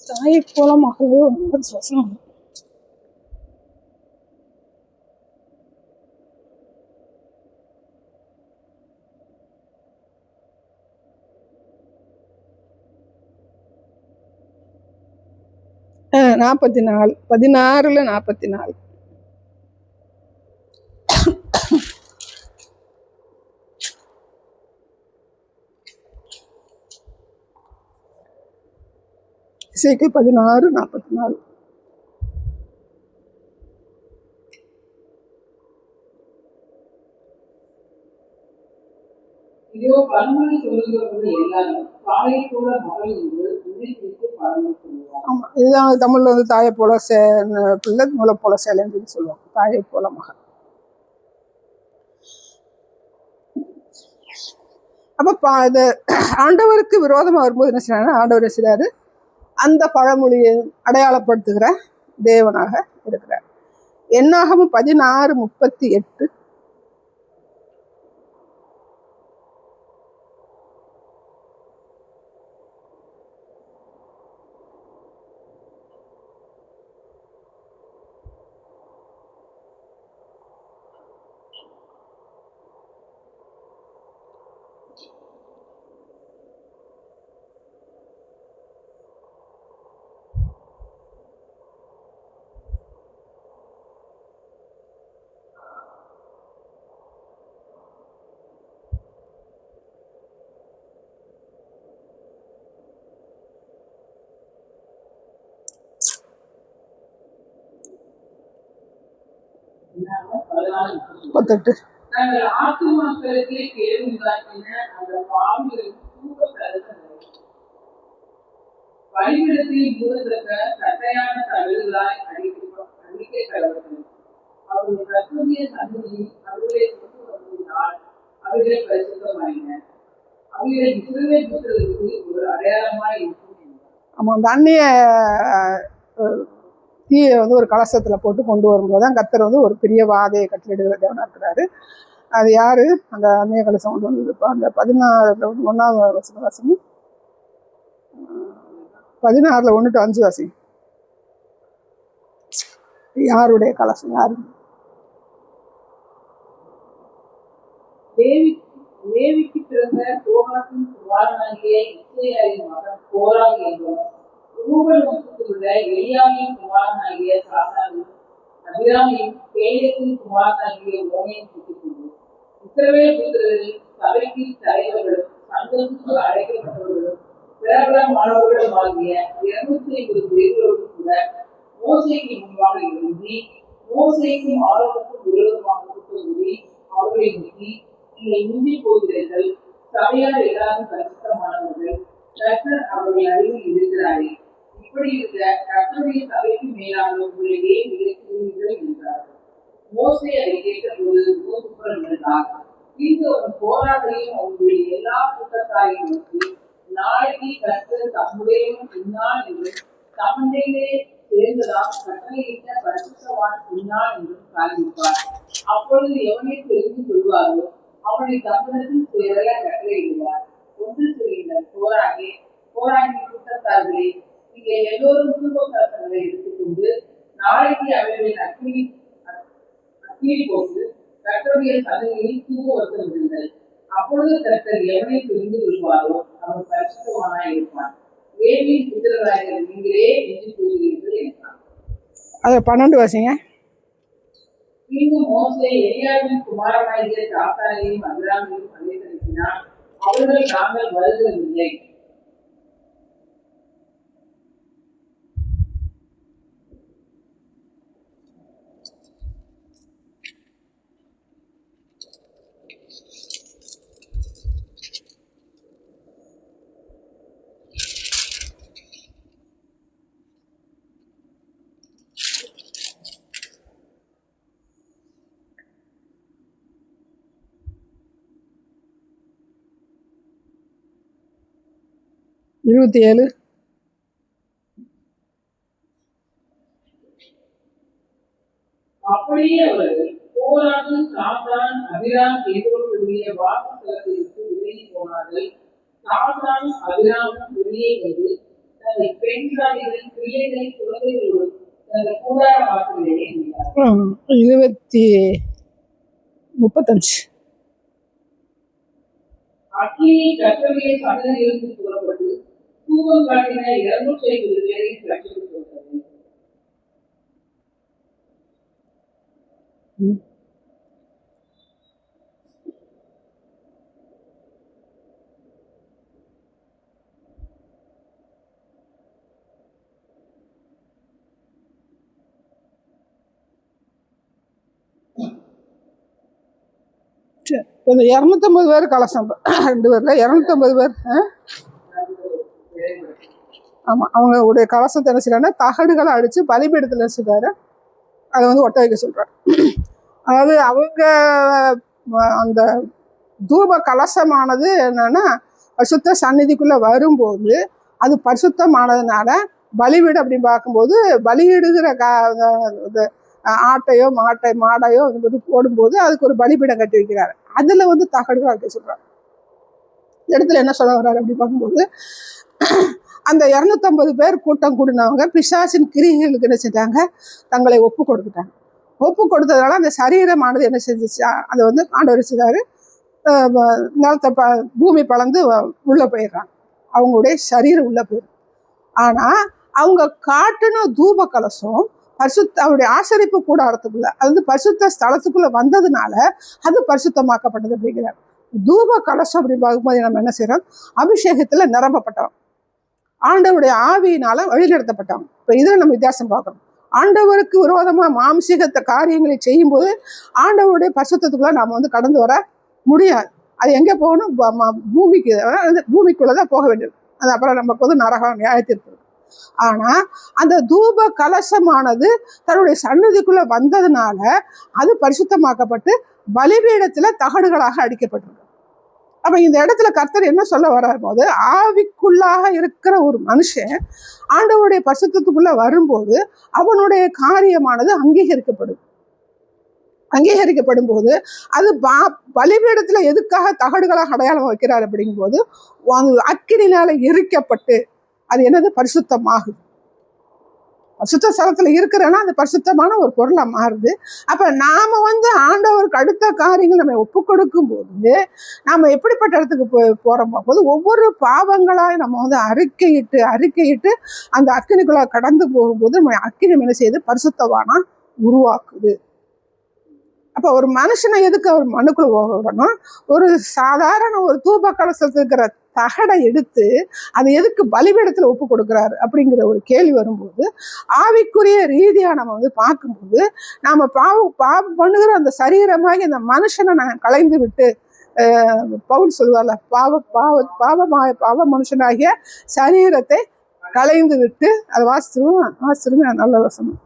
தாயை போல மகளோ வசனம். ஆ 44 16ல 44. எசேக்கியேல் 16:44. இதோ பழமொழி சொல்லுகிறவர்கள் எல்லாரும் தாயை போல மகள் என்று குறித்து பழமொழி சொல்லுவாங்க. ஆமா, இதுதான் தமிழ்ல வந்து தாயை போல பிள்ளை நூலை போல சேலைன்னு சொல்லுவாங்க, தாயை போல மகள். அப்ப இது ஆண்டவருக்கு விரோதமா வரும்போது என்ன செய்யறாரு, ஆண்டவர் என்ன செய்றாரு, அந்த பழமொழியை அடையாளப்படுத்துகிற தேவனாக இருக்கிறார். என்னாகமம் 16:38. 38. நாங்கள் ஆத்துமாக்களுக்கே கேடு உண்டாக்கின அந்த பாவிகளுக்கு தூக்க கருத்தனை வழிவிடத்தில் மூடத்தக்க கட்டையான தகவல்களாய் அடிக்க கலவர்கள் அவருடைய தற்போதைய சந்ததியில் அவர்களை கொண்டு வந்ததினால் அவர்கள் பரிசுத்தமாயின. அவர்கள் இஸ்ரவேல் புத்திரருக்கு ஒரு அடையாளமாய் இருக்கும் என்றார். ஆமாம், அந்த அந்நிய தீயை வந்து ஒரு கலசத்தில் போட்டு கொண்டு வரும்போது தான் கர்த்தர் வந்து ஒரு பெரிய வாதையை கட்டளிடுகிற தேவனாக இருக்கிறாரு. அது யாரு அந்த அந்நிய கலசம் கொண்டு வந்தது? இப்போ அந்த 16 வாசம் 16 1 to 5 வாசி. யாருடைய கலசம்? யாரு? லேவிக்கு பிறந்த கோகாத்தின் குமாரனாகிய இஸ்ரேலின் மகன் கோராக் என்பவன் ரூபன் வம்சத்தில் உள்ள எலியாவின் குமாரனாகிய சாத்தானின் அபிராமின் பேலத்தின் குமாரனாகிய ஓனையின் புத்திரர்கள் இஸ்ரவேல் புத்திரரில் சபைக்கு தலைவர்களும் சங்கத்துக்கு அழைக்கப்பட்டவர்களும் பிரபலமானவர்களும் ஆகிய 250 பேர்களோடு கூட மோசேக்கு முன்பாக எழுதி மோசேக்கும் ஆரோனுக்கும் விரோதமாக குற்றம் கூறி அவர்களை நோக்கி நீங்கள் மிஞ்சி போகிறீர்கள், சபையார் எல்லாரும் பரிசுத்தமானவர்கள், கர்த்தர் அவருடைய அருகில் இருக்கிறாரே, இப்படி இருக்க கர்த்தருடைய சபைக்கு மேலாக உங்களை ஏன் இருக்கிறீர்கள் என்றார்கள். மோசே அதை கேட்டபோது கோபுரம் இருந்தார். பின்பு அவன் போராட்டையும் அவருடைய எல்லா கூட்டத்தாரையும் நோக்கி நாளைக்கு கர்த்தர் தம்முடையவன் இன்னான் என்றும் தமண்டையிலே சேர்ந்ததால் கட்டளையிட்ட பரிசுத்தவான் இன்னான் என்றும் காண்பிப்பார். அப்பொழுது எவனை தெரிந்து கொள்வாரோ அவனை தம்மிடத்தில் சேர கட்டளையிடுவார். ஒன்று செய்யுங்கள், போராடி கூட்டத்தார்களே, நீங்கள் எல்லோரும் தூபக்கலசங்களை எடுத்துக்கொண்டு நாளைக்கு அவர்களின் அக்கினி போட்டு கர்த்தருடைய சன்னதியில் தூபவர்க்க விடுங்கள். அப்பொழுது கர்த்தர் எவனை தெரிந்து கொள்வாரோ அவன் பரிசுத்தவானாய் இருப்பான். லேவியின் புத்திரராகிய நீங்களே எஞ்சி போகிறீர்கள் என்றான். அதை 12 வாசிங்க. பின்பு மோசே எலியாவின் குமாரனாகிய சாத்தானையும் அபிராமையும் அழைத்தனுப்பினார். அவர்கள் நாங்கள் வருவதில்லை. அப்படியே அவர்கள் போராடு சாத்தான் அபிராம் என்பவர்களுடைய வாசஸ்தலத்திற்கு விலகி போனார்கள். சாத்தான் அபிராமும் வெளியே வந்து தங்கள் பெண்சாலிகள் பிள்ளைகளை குழந்தைகளோடு தங்கள் கூடார வாசலிலே இருந்தார். 35. அக்கினி கர்த்தருடைய சன்னதியிலிருந்து புறப்பட்டு தூபம் காட்டின 250 பேரை ரட்சித்துக் கொண்டது. இந்த 250 பேர் கலசம் 2 பேர்ல 250 பேர். ஆமாம், அவங்களுடைய கலசத்தை என்ன செய்யறாங்கன்னா தகடுகளை அடித்து பலிபீடத்தில் வச்சுருக்காரு. அதை வந்து ஒட்ட வைக்க சொல்கிறார். அதாவது அவங்க அந்த தூப கலசமானது என்னன்னா பரிசுத்த சந்நிதிக்குள்ளே வரும்போது அது பரிசுத்தமானதுனால பலிபீடு அப்படி பார்க்கும்போது பலியிடுகிற ஆட்டையோ மாடையோ வந்து போடும்போது அதுக்கு ஒரு பலிபீடம் கட்டி வைக்கிறாரு. அதில் வந்து தகடுகள் வைக்க சொல்கிறார். இடத்துல என்ன சொல்ல வர்றாரு அப்படி பார்க்கும்போது அந்த 250 பேர் கூட்டம் கூடினவங்க பிசாசின் கிரிகளுக்கு என்ன செஞ்சாங்க, தங்களை ஒப்பு கொடுத்துட்டாங்க. ஒப்பு கொடுத்ததுனால அந்த சரீரமானது என்ன செஞ்சிச்சு, அதை வந்து ஆண்டவர் செய்தாரு, நிலத்தை பூமி பளந்து உள்ளே போயிடுறாங்க. அவங்களுடைய சரீரம் உள்ளே போயிடும். ஆனால் அவங்க காட்டின தூப கலசம் அவருடைய ஆசரிப்பு கூடாரத்துக்குள்ள, அது வந்து பரிசுத்த ஸ்தலத்துக்குள்ள வந்ததுனால அது பரிசுத்தமாக்கப்பட்டது அப்படிங்கிறார். தூப கலசம் அப்படி பார்க்கும்போது நம்ம என்ன செய்யறோம், அபிஷேகத்துல நிரப்பப்பட்டோம், ஆண்டவருடைய ஆவியினால வழிநடத்தப்பட்டோம். இப்போ இதில் நம்ம வித்தியாசம் பார்க்கணும். ஆண்டவருக்கு விரோதமா மாம்சீகத்த காரியங்களை செய்யும்போது ஆண்டவருடைய பரிசுத்தத்துக்குள்ள நாம வந்து கடந்து வர முடியாது. அது எங்கே போகணும்? பூமிக்கு, பூமிக்குள்ளதான் போக வேண்டியது. அது அப்புறம் நமக்கு வந்து நரகம் நியாயத்தீர்ப்பு. ஆனா அந்த தூப கலசமானது தன்னுடைய சன்னதிக்குள்ள வந்ததுனால அது பரிசுத்தமாக்கப்பட்டு பலிபீடத்துல தகடுகளாக அடிக்கப்பட்டிருக்கு. அப்ப இந்த இடத்துல கர்த்தர் என்ன சொல்ல வர்றார் போது, ஆவிக்குள்ளாக இருக்கிற ஒரு மனுஷன் ஆண்டவருடைய பரிசுத்தத்துக்குள்ள வரும்போது அவனுடைய காரியமானது அங்கீகரிக்கப்படும் போது அது பலிபீடத்துல எதுக்காக தகடுகளாக அடையாளம் வைக்கிறார் அப்படிங்கும்போது அக்கினியால எரிக்கப்பட்டு அது என்னது? பரிசுத்தமாகுது. பரிசுத்த ஸ்தலத்துல இருக்கிறன்னா அது பரிசுத்தமான ஒரு பொருளா மாறுது. அப்ப நாம வந்து ஆண்டவருக்கு அடுத்த காரியங்கள் நம்ம ஒப்பு கொடுக்கும் போது நாம எப்படிப்பட்ட இடத்துக்கு போறோம் போது ஒவ்வொரு பாவங்களாய் நம்ம வந்து அறிக்கையிட்டு அந்த அக்கினிக்குள்ள கடந்து போகும்போது நம்ம அக்கினி என்ன செய்யுது? பரிசுத்தவானா உருவாக்குது. அப்ப ஒரு மனுஷனை எதுக்கு அவர் மண்ணுக்குள்ள போகணும்? ஒரு சாதாரண ஒரு தூப கலசத்துல இருக்கிற தகடை எடுத்து அதை எதுக்கு பலிபீடத்துல ஒப்பு கொடுக்குறாரு அப்படிங்கிற ஒரு கேள்வி வரும்போது ஆவிக்குரிய ரீதியா நம்ம வந்து பார்க்கும்போது நாம பாவம் பண்ணுகிற அந்த சரீரமாகி அந்த மனுஷனை நான் கலைந்து விட்டு பவுல் சொல்லுவார்ல, பாவ மனுஷனாகிய சரீரத்தை கலைந்து விட்டு, அதை வாசிச்சிருங்க நல்ல வசனம்.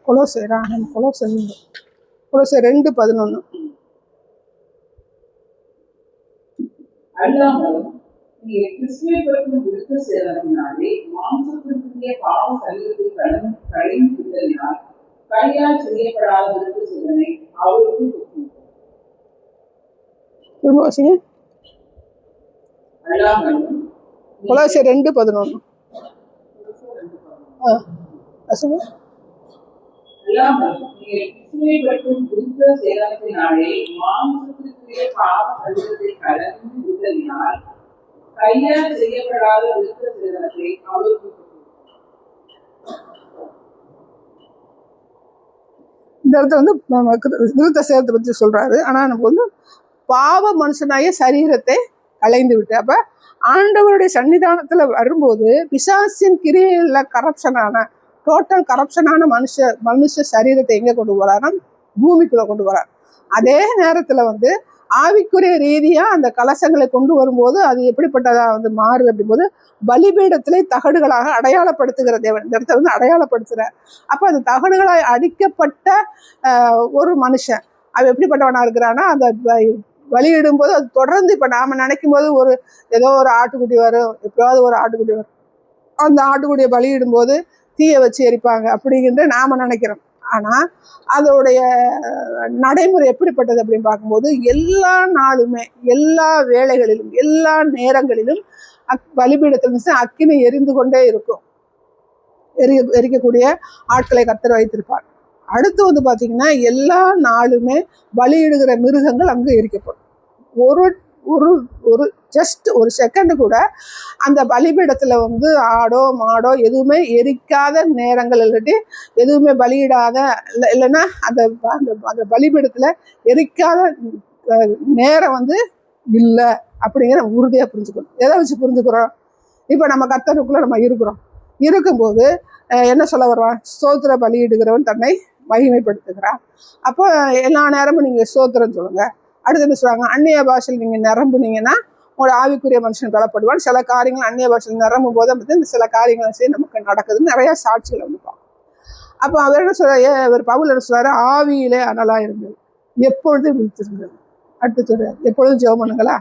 கொலோசையர் 2:11. அல்லாமலும் நீங்கள் கிறிஸ்துவை பற்றும் விருத்த சேதத்தினாலே மாம்சத்திற்குரிய பாவ சரீரத்தை களைந்து விட்டதினால் கையால் செய்யப்படாத விருத்த சேதனை அவருக்கு அல்லாமலும் கொலோசையர் 2:11. அல்லாமலும் நீங்கள் கிறிஸ்துவை பற்றும் விருத்த சேதத்தினாலே மாம்சத்திற்குரிய பாவ சரீரத்தை களைந்து விட்டதினால் கையால் செய்யப்படாத விருத்த சேதனத்தை அவருக்கு. இந்த இடத்துல வந்து விருத்த சேதத்தை பற்றி சொல்றாரு. ஆனா நமக்கு வந்து பாவ மனுஷனாய சரீரத்தை கலைந்து விட்டு, அப்ப ஆண்டவருடைய சன்னிதானத்துல வரும்போது பிசாசின் கிரியையில டோட்டல் கரப்ஷனான மனுஷ சரீரத்தை எங்க கொண்டு போறாரு? பூமிக்குள்ள கொண்டு வரார். அதே நேரத்துல வந்து ஆவிக்குரிய ரீதியா அந்த கலசங்களை கொண்டு வரும்போது அது எப்படிப்பட்டதா வந்து மாறுது அப்படிங்கும்போது பலிபீடத்திலே தகடுகளாக அடையாளப்படுத்துகிற தேவன் இந்த இடத்துல வந்து அடையாளப்படுத்துற. அப்ப அந்த தகடுகளாய் அடிக்கப்பட்ட ஒரு மனுஷன் அவன் எப்படிப்பட்டவனா இருக்கிறான்னா, அந்த பலியிடும்போது அது தொடர்ந்து இப்ப நாம நினைக்கும் போது ஏதோ ஒரு ஆட்டுக்குட்டி வரும், எப்பயாவது ஒரு ஆட்டுக்குட்டி வரும், அந்த ஆட்டுக்குட்டியை பலியிடும்போது தீயை வச்சு எரிப்பாங்க அப்படிங்கிற நாம நினைக்கிறோம். ஆனா அதோடைய நடைமுறை எப்படிப்பட்டது அப்படின்னு பார்க்கும்போது எல்லா நாளுமே, எல்லா வேளைகளிலும், எல்லா நேரங்களிலும் பலிபீடத்தில் அக்கினி எரிந்து கொண்டே இருக்கும். எரிக்கக்கூடிய ஆட்களை கர்த்தர் வைத்திருப்பார். அடுத்து வந்து பாத்தீங்கன்னா எல்லா நாளுமே பலியிடுகிற மிருகங்கள் அங்கு எரிக்கப்படும். ஒரு ஜஸ்ட் ஒரு செகண்ட் கூட அந்த பலிபீடத்துல வந்து ஆடோ மாடோ எதுவுமே எரிக்காத நேரங்கள், இல்லாட்டி எதுவுமே பலியிடாத இல்லைன்னா அந்த அந்த பலிபீடத்துல எரிக்காத நேரம் வந்து இல்லை அப்படிங்கிற உறுதியா புரிஞ்சுக்கணும். எதை வச்சு புரிஞ்சுக்கிறோம்? இப்ப நம்ம கர்த்தருக்குள்ள நம்ம இருக்கும்போது என்ன சொல்ல வருவான்? ஸ்தோத்திர பலியிடுகிறவன் தன்னை மகிமைப்படுத்துகிறான். அப்போ எல்லா நேரமும் நீங்க ஸ்தோத்திரம் சொல்லுங்க. அடுத்து என்ன சொல்றாங்க? அந்நிய பாஷையில் நீங்க நிரம்புனீங்கன்னா உங்களோட ஆவிக்குரிய மனுஷன் கலப்படுவான். சில காரியங்கள் அந்நிய பாஷையில் நிரம்பும் போது இந்த சில காரியங்களை செய்ய நமக்கு நடக்குதுன்னு நிறைய சாட்சிகளை வந்து பார்ப்போம். அப்போ அவர் என்ன சொல்றாரு? அவர் பவுல் என்ன சொல்றாரு? ஆவியிலே அனலா இருந்தது, எப்பொழுதும் விழித்திருந்தது. அடுத்து சொல்றாரு, எப்பொழுதும் ஜெபம் பண்ணுங்களா?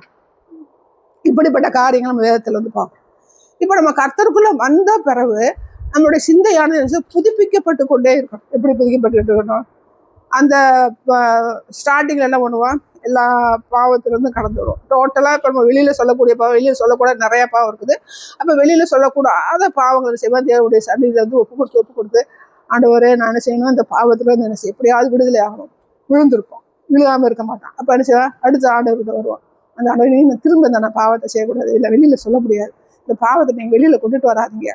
இப்படிப்பட்ட காரியங்கள் நம்ம வேதத்தில் வந்து பார்க்கணும். இப்போ நம்ம கர்த்தருக்குள்ள வந்த பிறகு நம்மளுடைய சிந்தையானது புதுப்பிக்கப்பட்டு கொண்டே இருக்கணும். எப்படி புதுப்பிக்கப்பட்டு இருக்கணும்? அந்த ஸ்டார்டிங்ல என்ன பண்ணுவோம், எல்லா பாவத்திலிருந்து கடந்து வரும். டோட்டலாக இப்போ நம்ம வெளியில் சொல்லக்கூடிய பாவம், வெளியில் சொல்லக்கூடாத நிறையா பாவம் இருக்குது. அப்போ வெளியில் சொல்லக்கூடாத பாவங்கள் செய்வோம். தேவனுடைய சன்னிதியில் வந்து ஒப்பு கொடுத்து ஆண்டவரே நான் என்ன செய்யணும், இந்த பாவத்திலேருந்து என்ன செய்ய எப்படியாவது விடுதலை ஆகணும். விழுந்திருப்போம், விழுகாமல் இருக்க மாட்டான். அப்போ என்ன செய்வா, அடுத்த ஆண்டவர்கிட்ட வருவோம். அந்த ஆண்டவரையும் திரும்ப நான் பாவத்தை செய்யக்கூடாது, இல்லை வெளியில் சொல்ல முடியாது, இந்த பாவத்தை நீங்கள் வெளியில் கொண்டுட்டு வராதிங்க,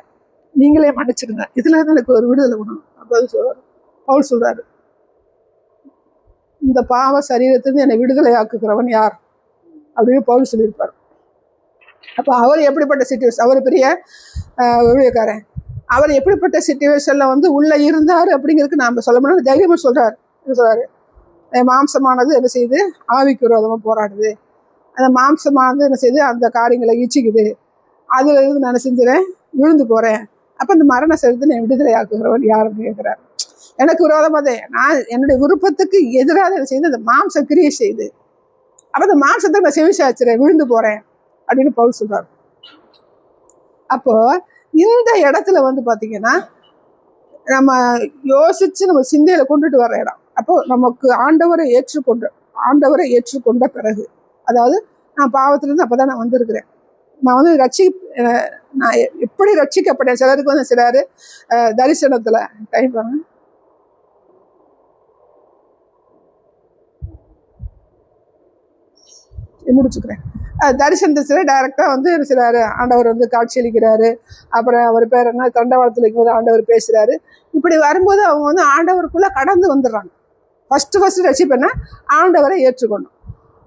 நீங்களே மன்னிச்சிடுங்க, இதுல இருந்து எனக்கு ஒரு விடுதலை வேணும். அப்போ பவுல் சொல்றாரு, இந்த பாவ சரீரத்திலிருந்து என்னை விடுதலை ஆக்குகிறவன் யார் அப்படின்னு பவுல் சொல்லியிருப்பார். அப்போ அவர் எப்படிப்பட்ட சிச்சுவேஷன், அவர் பெரிய ஊழியக்காரன், அவர் எப்படிப்பட்ட சிச்சுவேஷன்ல வந்து உள்ள இருந்தார் அப்படிங்கிறதுக்கு நாம சொல்ல முடியாது. தைரியமா சொல்றாரு, மாம்சமானது என்ன செய்யுது, ஆவிக்கு விரோதமா போராடுது, அந்த மாம்சமானது என்ன செய்யுது, அந்த காரியங்களை இச்சிக்குது, அதுல இருந்து நான் செஞ்சுறேன், விழுந்து போறேன். அப்போ இந்த மரண சரீரத்தை நான் விடுதலை ஆக்குகிறவன் யாருன்னு கேட்கிறாரு. எனக்கு விரோதமாக நான் என்னுடைய விருப்பத்துக்கு எதிராக என்ன செய்யுது, அந்த மாம்ச கிரியை செய்யுது. அப்போ அந்த மாம்சத்தை நான் செவிசாச்சுறேன், விழுந்து போறேன் அப்படின்னு பவுல் சொல்றாரு. அப்போ இந்த இடத்துல வந்து பார்த்தீங்கன்னா நம்ம யோசிச்சு நம்ம சிந்தையில கொண்டுட்டு வர்ற இடம். அப்போ நமக்கு ஆண்டவரை ஏற்றுக்கொண்ட பிறகு, அதாவது நான் பாவத்திலிருந்து அப்போதான் நான் வந்திருக்கிறேன், நான் வந்து நான் எப்படி ரட்சிக்கப்பட்டேன். சிலருக்கு வந்து சிலர் தரிசனத்துல டைம் பண்ண முடிச்சுக்கிறேன். தரிசனத்துல டைரக்டா வந்து சிலர் ஆண்டவர் வந்து காட்சி அளிக்கிறாரு. அப்புறம் அவர் பேர் என்ன, தண்டவாளத்தில் இருக்கும்போது ஆண்டவர் பேசுறாரு. இப்படி வரும்போது அவங்க வந்து ஆண்டவருக்குள்ள கடந்து வந்துடுறாங்க. ஃபர்ஸ்ட் ரட்சிப்பேன்னா ஆண்டவரை ஏற்றுக்கணும்.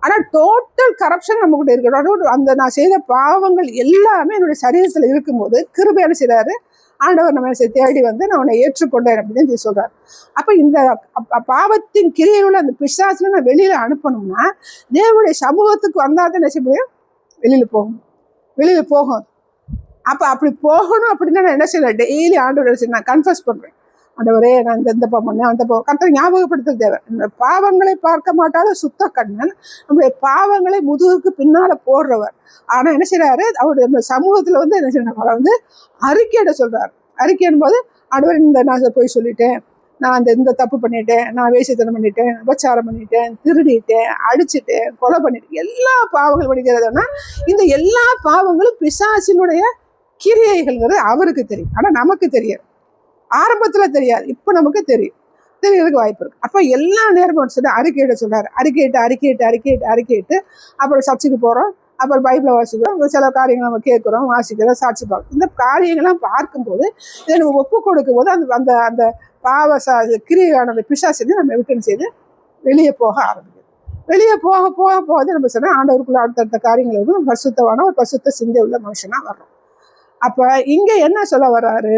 ஆனால் டோட்டல் கரப்ஷன் நம்மகிட்ட இருக்கணும். அந்த நான் செய்த பாவங்கள் எல்லாமே என்னுடைய சரீரத்தில் இருக்கும்போது கிருபையான செய்கிறாரு ஆண்டவர், நம்ம தேடி வந்து நான் உன்னை ஏற்றுக்கொண்டேன் அப்படின்னு சொல்றாரு. அப்போ இந்த பாவத்தின் கிரியையுள்ள அந்த பிசாசுல நான் வெளியில அனுப்பணும்னா தேவனுடைய சமூகத்துக்கு வந்தாதான் என்ன செய்ய முடியும், வெளியில போகும். அப்போ அப்படி போகணும் அப்படின்னா நான் என்ன செய்யல, டெய்லி ஆண்டவர் நான் கன்ஃபஸ் பண்றேன், ஆண்டவரே நான் இந்த பாவம் பண்ணேன், அந்த பாவம். கர்த்தரை ஞாபகப்படுத்தல் தேவை. பாவங்களை பார்க்க மாட்டாத சுத்த கண்ணன் நம்முடைய பாவங்களை முதுகுக்கு பின்னால போடுறவர். ஆனா என்ன செய்யறாரு, அவருடைய சமூகத்துல வந்து என்ன செய்யறாரு, வந்து அறிக்கையிட சொல்றாரு. அறிக்கையின் போது ஆண்டவர் இந்த நான் போய் சொல்லிட்டேன், நான் இந்த தப்பு பண்ணிட்டேன், நான் வேசித்தனம் பண்ணிட்டேன், உபச்சாரம் பண்ணிட்டேன், திருடிட்டேன், அடிச்சுட்டேன், கொலை பண்ணிட்டேன், எல்லா பாவங்கள் பண்ணிக்கிறதுனா இந்த எல்லா பாவங்களும் பிசாசினுடைய கிரியைகள்ங்கிறது அவருக்கு தெரியும். ஆனா நமக்கு தெரியாது, ஆரம்பத்துல தெரியாது, இப்ப நமக்கு தெரியறதுக்கு வாய்ப்பு இருக்கு. அப்ப எல்லா நேரமும் சொல்லி அறிக்கையிட சொல்றாரு. அறிக்கையிட்டு அப்புறம் சர்ச்சுக்கு போறோம், அப்புறம் பைபிளை வாசிக்கிறோம், சில காரியங்கள் நம்ம கேட்கிறோம், வாசிக்கிறோம், சாட்சி பார்க்கிறோம். இந்த காரியங்கள்லாம் பார்க்கும்போது இதை நம்ம ஒப்பு கொடுக்கும் போது அந்த அந்த அந்த பாவ கிரியான அந்த பிசாசு நம்ம விட்டு செய்து வெளியே போக ஆரம்பிக்கும். வெளியே போக நம்ம சொன்னா ஆண்டவருக்குள்ள அடுத்தடுத்த காரியங்கள் வந்து பரிசுத்தமான ஒரு பரிசுத்த சிந்தை உள்ள மனுஷனா வர்றோம். அப்ப இங்க என்ன சொல்ல வர்றாரு,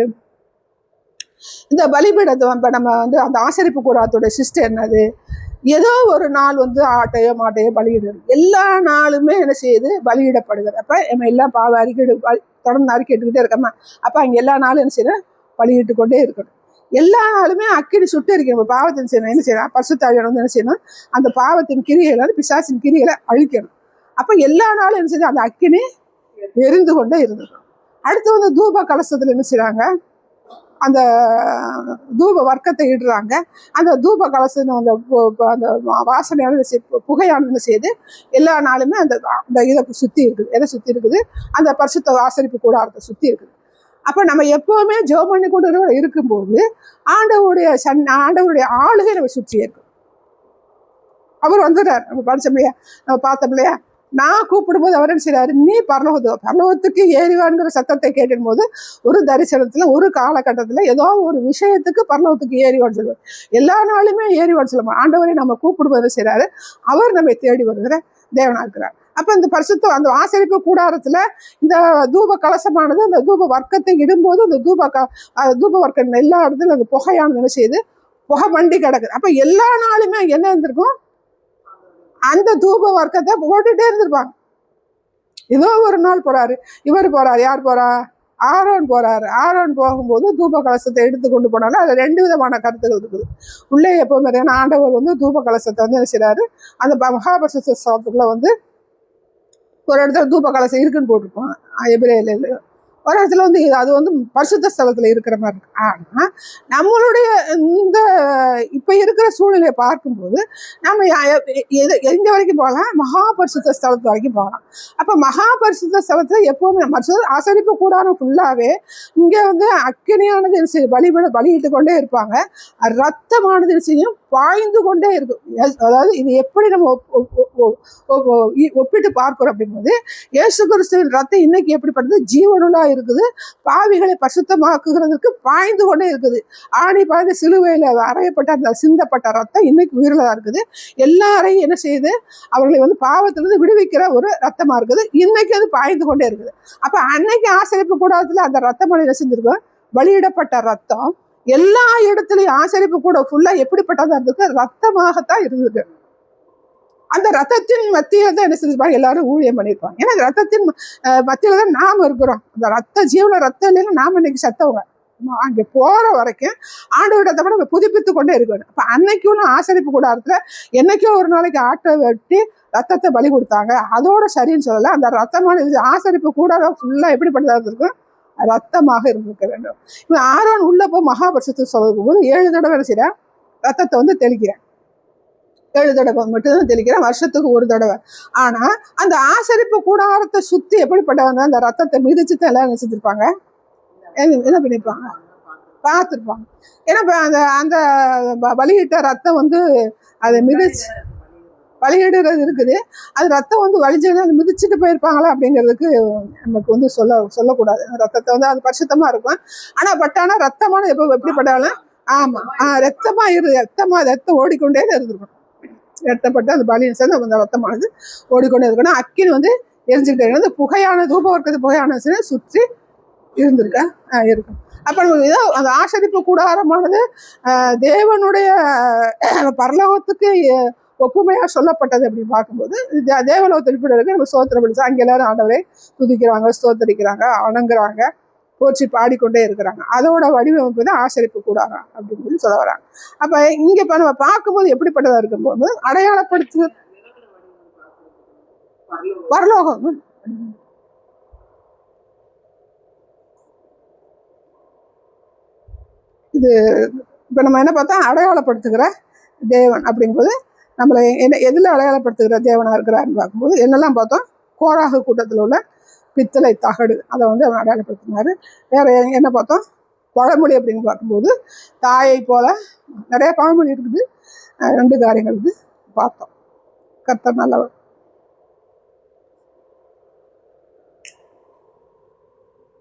இந்த பலிபீடத்தை இப்போ நம்ம வந்து அந்த ஆசரிப்பு கூடாரத்தோட சிஸ்டம் என்னது, ஏதோ ஒரு நாள் வந்து ஆட்டையோ மாட்டையோ பலியிடுறது, எல்லா நாளுமே என்ன செய்யுது, பலியிடப்படுகிறது. அப்போ நம்ம எல்லாம் பாவ தொடர்ந்து அறிக்கைட்டுக்கிட்டே இருக்கோமா, அப்போ அங்கே எல்லா நாளும் என்ன செய்யணும், பலியிட்டு கொண்டே இருக்கணும். எல்லா நாளுமே அக்கினி சுட்டு இருக்கணும். பாவத்தின் செய்யணும், என்ன செய்யணும், பரிசுத்தாவியான வந்து என்ன செய்யணும், அந்த பாவத்தின் கிரிகளை பிசாசின் கிரிகளை அழிக்கணும். அப்போ எல்லா நாளும் என்ன செய்யணும், அந்த அக்கினி எரிந்து கொண்டே இருந்துக்கணும். அடுத்து வந்து தூப கலசத்தில் என்ன செய்யறாங்க, அந்த தூப வர்க்கத்தை இடுறாங்க. அந்த தூப கலசம் அந்த வாசனையான புகையானது செய்து எல்லா நாளுமே அந்த இதை சுற்றி இருக்குது. எதை சுற்றி இருக்குது, அந்த பரிசுத்த ஆசரிப்பு கூடாரத்தை சுற்றி இருக்குது. அப்போ நம்ம எப்போவுமே ஜெபம் பண்ணி கொண்டு இருக்கும்போது ஆண்டவருடைய ஆளுகை நம்ம சுற்றி இருக்கும். அவர் வந்துடுறார். நம்ம படிச்சோம்லையா, நம்ம பார்த்தோம்லையா, நான் கூப்பிடும்போது அவர் என்ன செய்றாரு, நீ பரலோகத்துக்கு ஏறிவான்கிற சத்தத்தை கேட்டும் போது ஒரு தரிசனத்துல ஒரு காலகட்டத்துல ஏதோ ஒரு விஷயத்துக்கு பரலோகத்துக்கு ஏறிவான்னு சொல்லுவார். எல்லா நாளுமே ஏறிவான்னு சொல்லுவோம். ஆண்டவரை நம்ம கூப்பிடும்போது செய்றாரு, அவர் நம்மை தேடி வருகிற தேவனா இருக்கிறார். அப்ப இந்த பரிசுத்த அந்த ஆசரிப்பு கூடாரத்துல இந்த தூப கலசமானது அந்த தூப வர்க்கத்தை இடும்போது அந்த தூப வர்க்கம் எல்லா இடத்துல அந்த புகையானது என்ன செய்யுது, புகை மண்டி கிடக்குது. அப்ப எல்லா நாளுமே என்ன இருந்திருக்கும், அந்த தூப வர்க்கத்தை போட்டுட்டே இருந்திருப்பாங்க. ஏதோ ஒரு நாள் போறாரு, யார் போறா, ஆரோன் போறாரு. ஆரோன் போகும்போது தூப கலசத்தை எடுத்து கொண்டு போனாலும் அதுல 2 விதமான கருத்துகள் இருக்குது. உள்ளே எப்பவுமே ஆண்டவர் வந்து தூப கலசத்தை வந்து என்ன செய்றாரு, அந்த மகாபரிசுத்த ஸ்தலத்துக்குள்ள வந்து ஒரு இடத்துல தூப கலசம் இருக்குன்னு போட்டிருப்போம் எபிரேயர்ல. ஒரு இடத்துல வந்து அது வந்து பரிசுத்த ஸ்தலத்துல இருக்கிற மாதிரி இருக்கு. ஆனா நம்மளுடைய இந்த இப்ப இருக்கிற சூழ்நிலையை பார்க்கும்போது நம்ம எங்க வரைக்கும் போகலாம்? மகா பரிசுத்த ஸ்தலத்து வரைக்கும் போகலாம். அப்ப மகா பரிசுத்த ஸ்தலத்துல எப்பவுமே ஆசரிப்பு கூடாரம் ஃபுல்லாவே இங்க வந்து அக்கினியானது என்ன செய்யும்? பலியிட்டு கொண்டே இருப்பாங்க. ரத்தமானது என்ன செய்யும்? பாய்ந்து கொண்டே இருக்கும். அதாவது இது எப்படி நம்ம ஒப்பிட்டு பார்க்கிறோம் அப்படிங்கும்போது, இயேசு கிறிஸ்துவின் ரத்தம் இன்னைக்கு எப்படிப்பட்டது? ஜீவனுள்ளா இருக்குது. பாவிகளை பரிசுத்தமாக்குகிறதுக்கு பாய்ந்து கொண்டே இருக்குது. ஆணி பாய்ந்து சிலுவையில அறையப்பட்ட அந்த சிந்தப்பட்ட ரத்தம் இன்னைக்கு உயிரில் தான் இருக்குது. எல்லாரையும் என்ன செய்யுது? அவர்களை வந்து பாவத்திலிருந்து விடுவிக்கிற ஒரு ரத்தமா இருக்குது. இன்னைக்கு அது பாய்ந்து கொண்டே இருக்குது. அப்ப அன்னைக்கு ஆசரிப்பு கூடாரத்துல அந்த ரத்தம் என்ன செஞ்சிருக்கோம்? பலியிடப்பட்ட ரத்தம் எல்லா இடத்துலயும் ஆசரிப்பு கூட ஃபுல்லா எப்படிப்பட்டதா இருந்திருக்கு? ரத்தமாகத்தான் இருந்தது. அந்த ரத்தத்தின் மத்தியில தான் என்ன செஞ்சிருப்பாங்க? எல்லாரும் ஊழியம் பண்ணியிருப்பாங்க. ஏன்னா ரத்தத்தின் மத்தியில தான் நாம இருக்கிறோம். அந்த ரத்த ஜீவன ரத்தம் இல்லைன்னா நாம இன்னைக்கு செத்தவங்க. அங்கே போற வரைக்கும் ஆண்டவரிடத்தை கூட நம்ம புதுப்பித்து கொண்டே இருக்கணும். அப்ப அன்னைக்குள்ள ஆசரிப்பு கூடாரத்துல என்னைக்கோ ஒரு நாளைக்கு ஆட்டை வெட்டி ரத்தத்தை பலி கொடுத்தாங்க. அதோட சரின்னு சொல்லல. அந்த ரத்தமான ஆசரிப்பு கூடாரம் ஃபுல்லா எப்படிப்பட்டதா இருக்கும்? ரத்தமாக இருந்திருக்க வேண்டும். இவன் ஆரோன் உள்ள போய் மகாபரிசுத்த சொல்லும் போது 7 தடவை செய்யற ரத்தத்தை வந்து தெளிக்கிறேன். 7 தடவை மட்டும்தான் தெளிக்கிறேன், வருஷத்துக்கு ஒரு தடவை. ஆனா அந்த ஆசரிப்பு கூடாரத்தை சுத்தி எப்படிப்பட்டவங்க அந்த ரத்தத்தை மிதிச்சுதான் எல்லாம் செஞ்சிருப்பாங்க. என்ன பண்ணிருப்பாங்க? பார்த்துருப்பாங்க. ஏன்னா அந்த அந்த பலியிட்ட ரத்தம் வந்து அதை மிதிச்சு பலியிடுறது இருக்குது. அது ரத்தம் வந்து வலிஞ்சதுன்னா அது மிதிச்சுட்டு போயிருப்பாங்களா அப்படிங்கிறதுக்கு நமக்கு வந்து சொல்லக்கூடாது. ரத்தத்தை வந்து அது பரிசுத்தமா இருக்கும். ஆனா ரத்தமான எப்போ எப்படிப்பட்டாலும் ஆமா ரத்தம் ஓடிக்கொண்டே இருந்திருக்கும். ரத்தப்பட்டு அந்த பலியின் சேர்ந்து அந்த ரத்தமானது ஓடிக்கொண்டே இருக்கணும். அக்கினி வந்து எரிஞ்சுக்கிட்டே அந்த புகையான தூபவர்க்கத்து புகையான சுற்றி இருந்திருக்க இருக்கும். அப்ப அந்த ஆசரிப்பு கூடாரமானது தேவனுடைய பரலோகத்துக்கு ஒப்புமையா சொல்லப்பட்டது அப்படின்னு பார்க்கும்போது தேவலோகத்தில் இருக்கு. நம்ம ஸ்தோத்திரம் படிச்சா அங்கே எல்லாரும் ஆண்டவரை துதிக்கிறாங்க, ஸ்தோத்தரிக்கிறாங்க, வணங்குறாங்க, போற்றி பாடிக்கொண்டே இருக்கிறாங்க. அதோட வடிவமைப்பு தான் ஆசரிப்பு கூடாரம் அப்படின்னு சொல்ல வராங்க. அப்ப இங்க இப்ப நம்ம பார்க்கும்போது எப்படிப்பட்டதா இருக்கும்போது அடையாளப்படுத்து பரலோகம். இது இப்ப நம்ம என்ன பார்த்தா அடையாளப்படுத்துகிற தேவன் அப்படிங்கும்போது நம்மளை எதில் அடையாளப்படுத்துகிற தேவனாக இருக்கிறாருன்னு பார்க்கும்போது என்னெல்லாம் பார்த்தோம்? கோராகு கூட்டத்தில் உள்ள பித்தளை தகடு அதை வந்து அவன் அடையாளப்படுத்தினாரு. வேற என்ன பார்த்தோம்? பழமொழி அப்படின்னு பார்க்கும்போது தாயை போல நிறைய பழமொழி இருக்குது. 2 காரியங்கள் வந்து பார்த்தோம். கர்த்தர் நல்லவர்.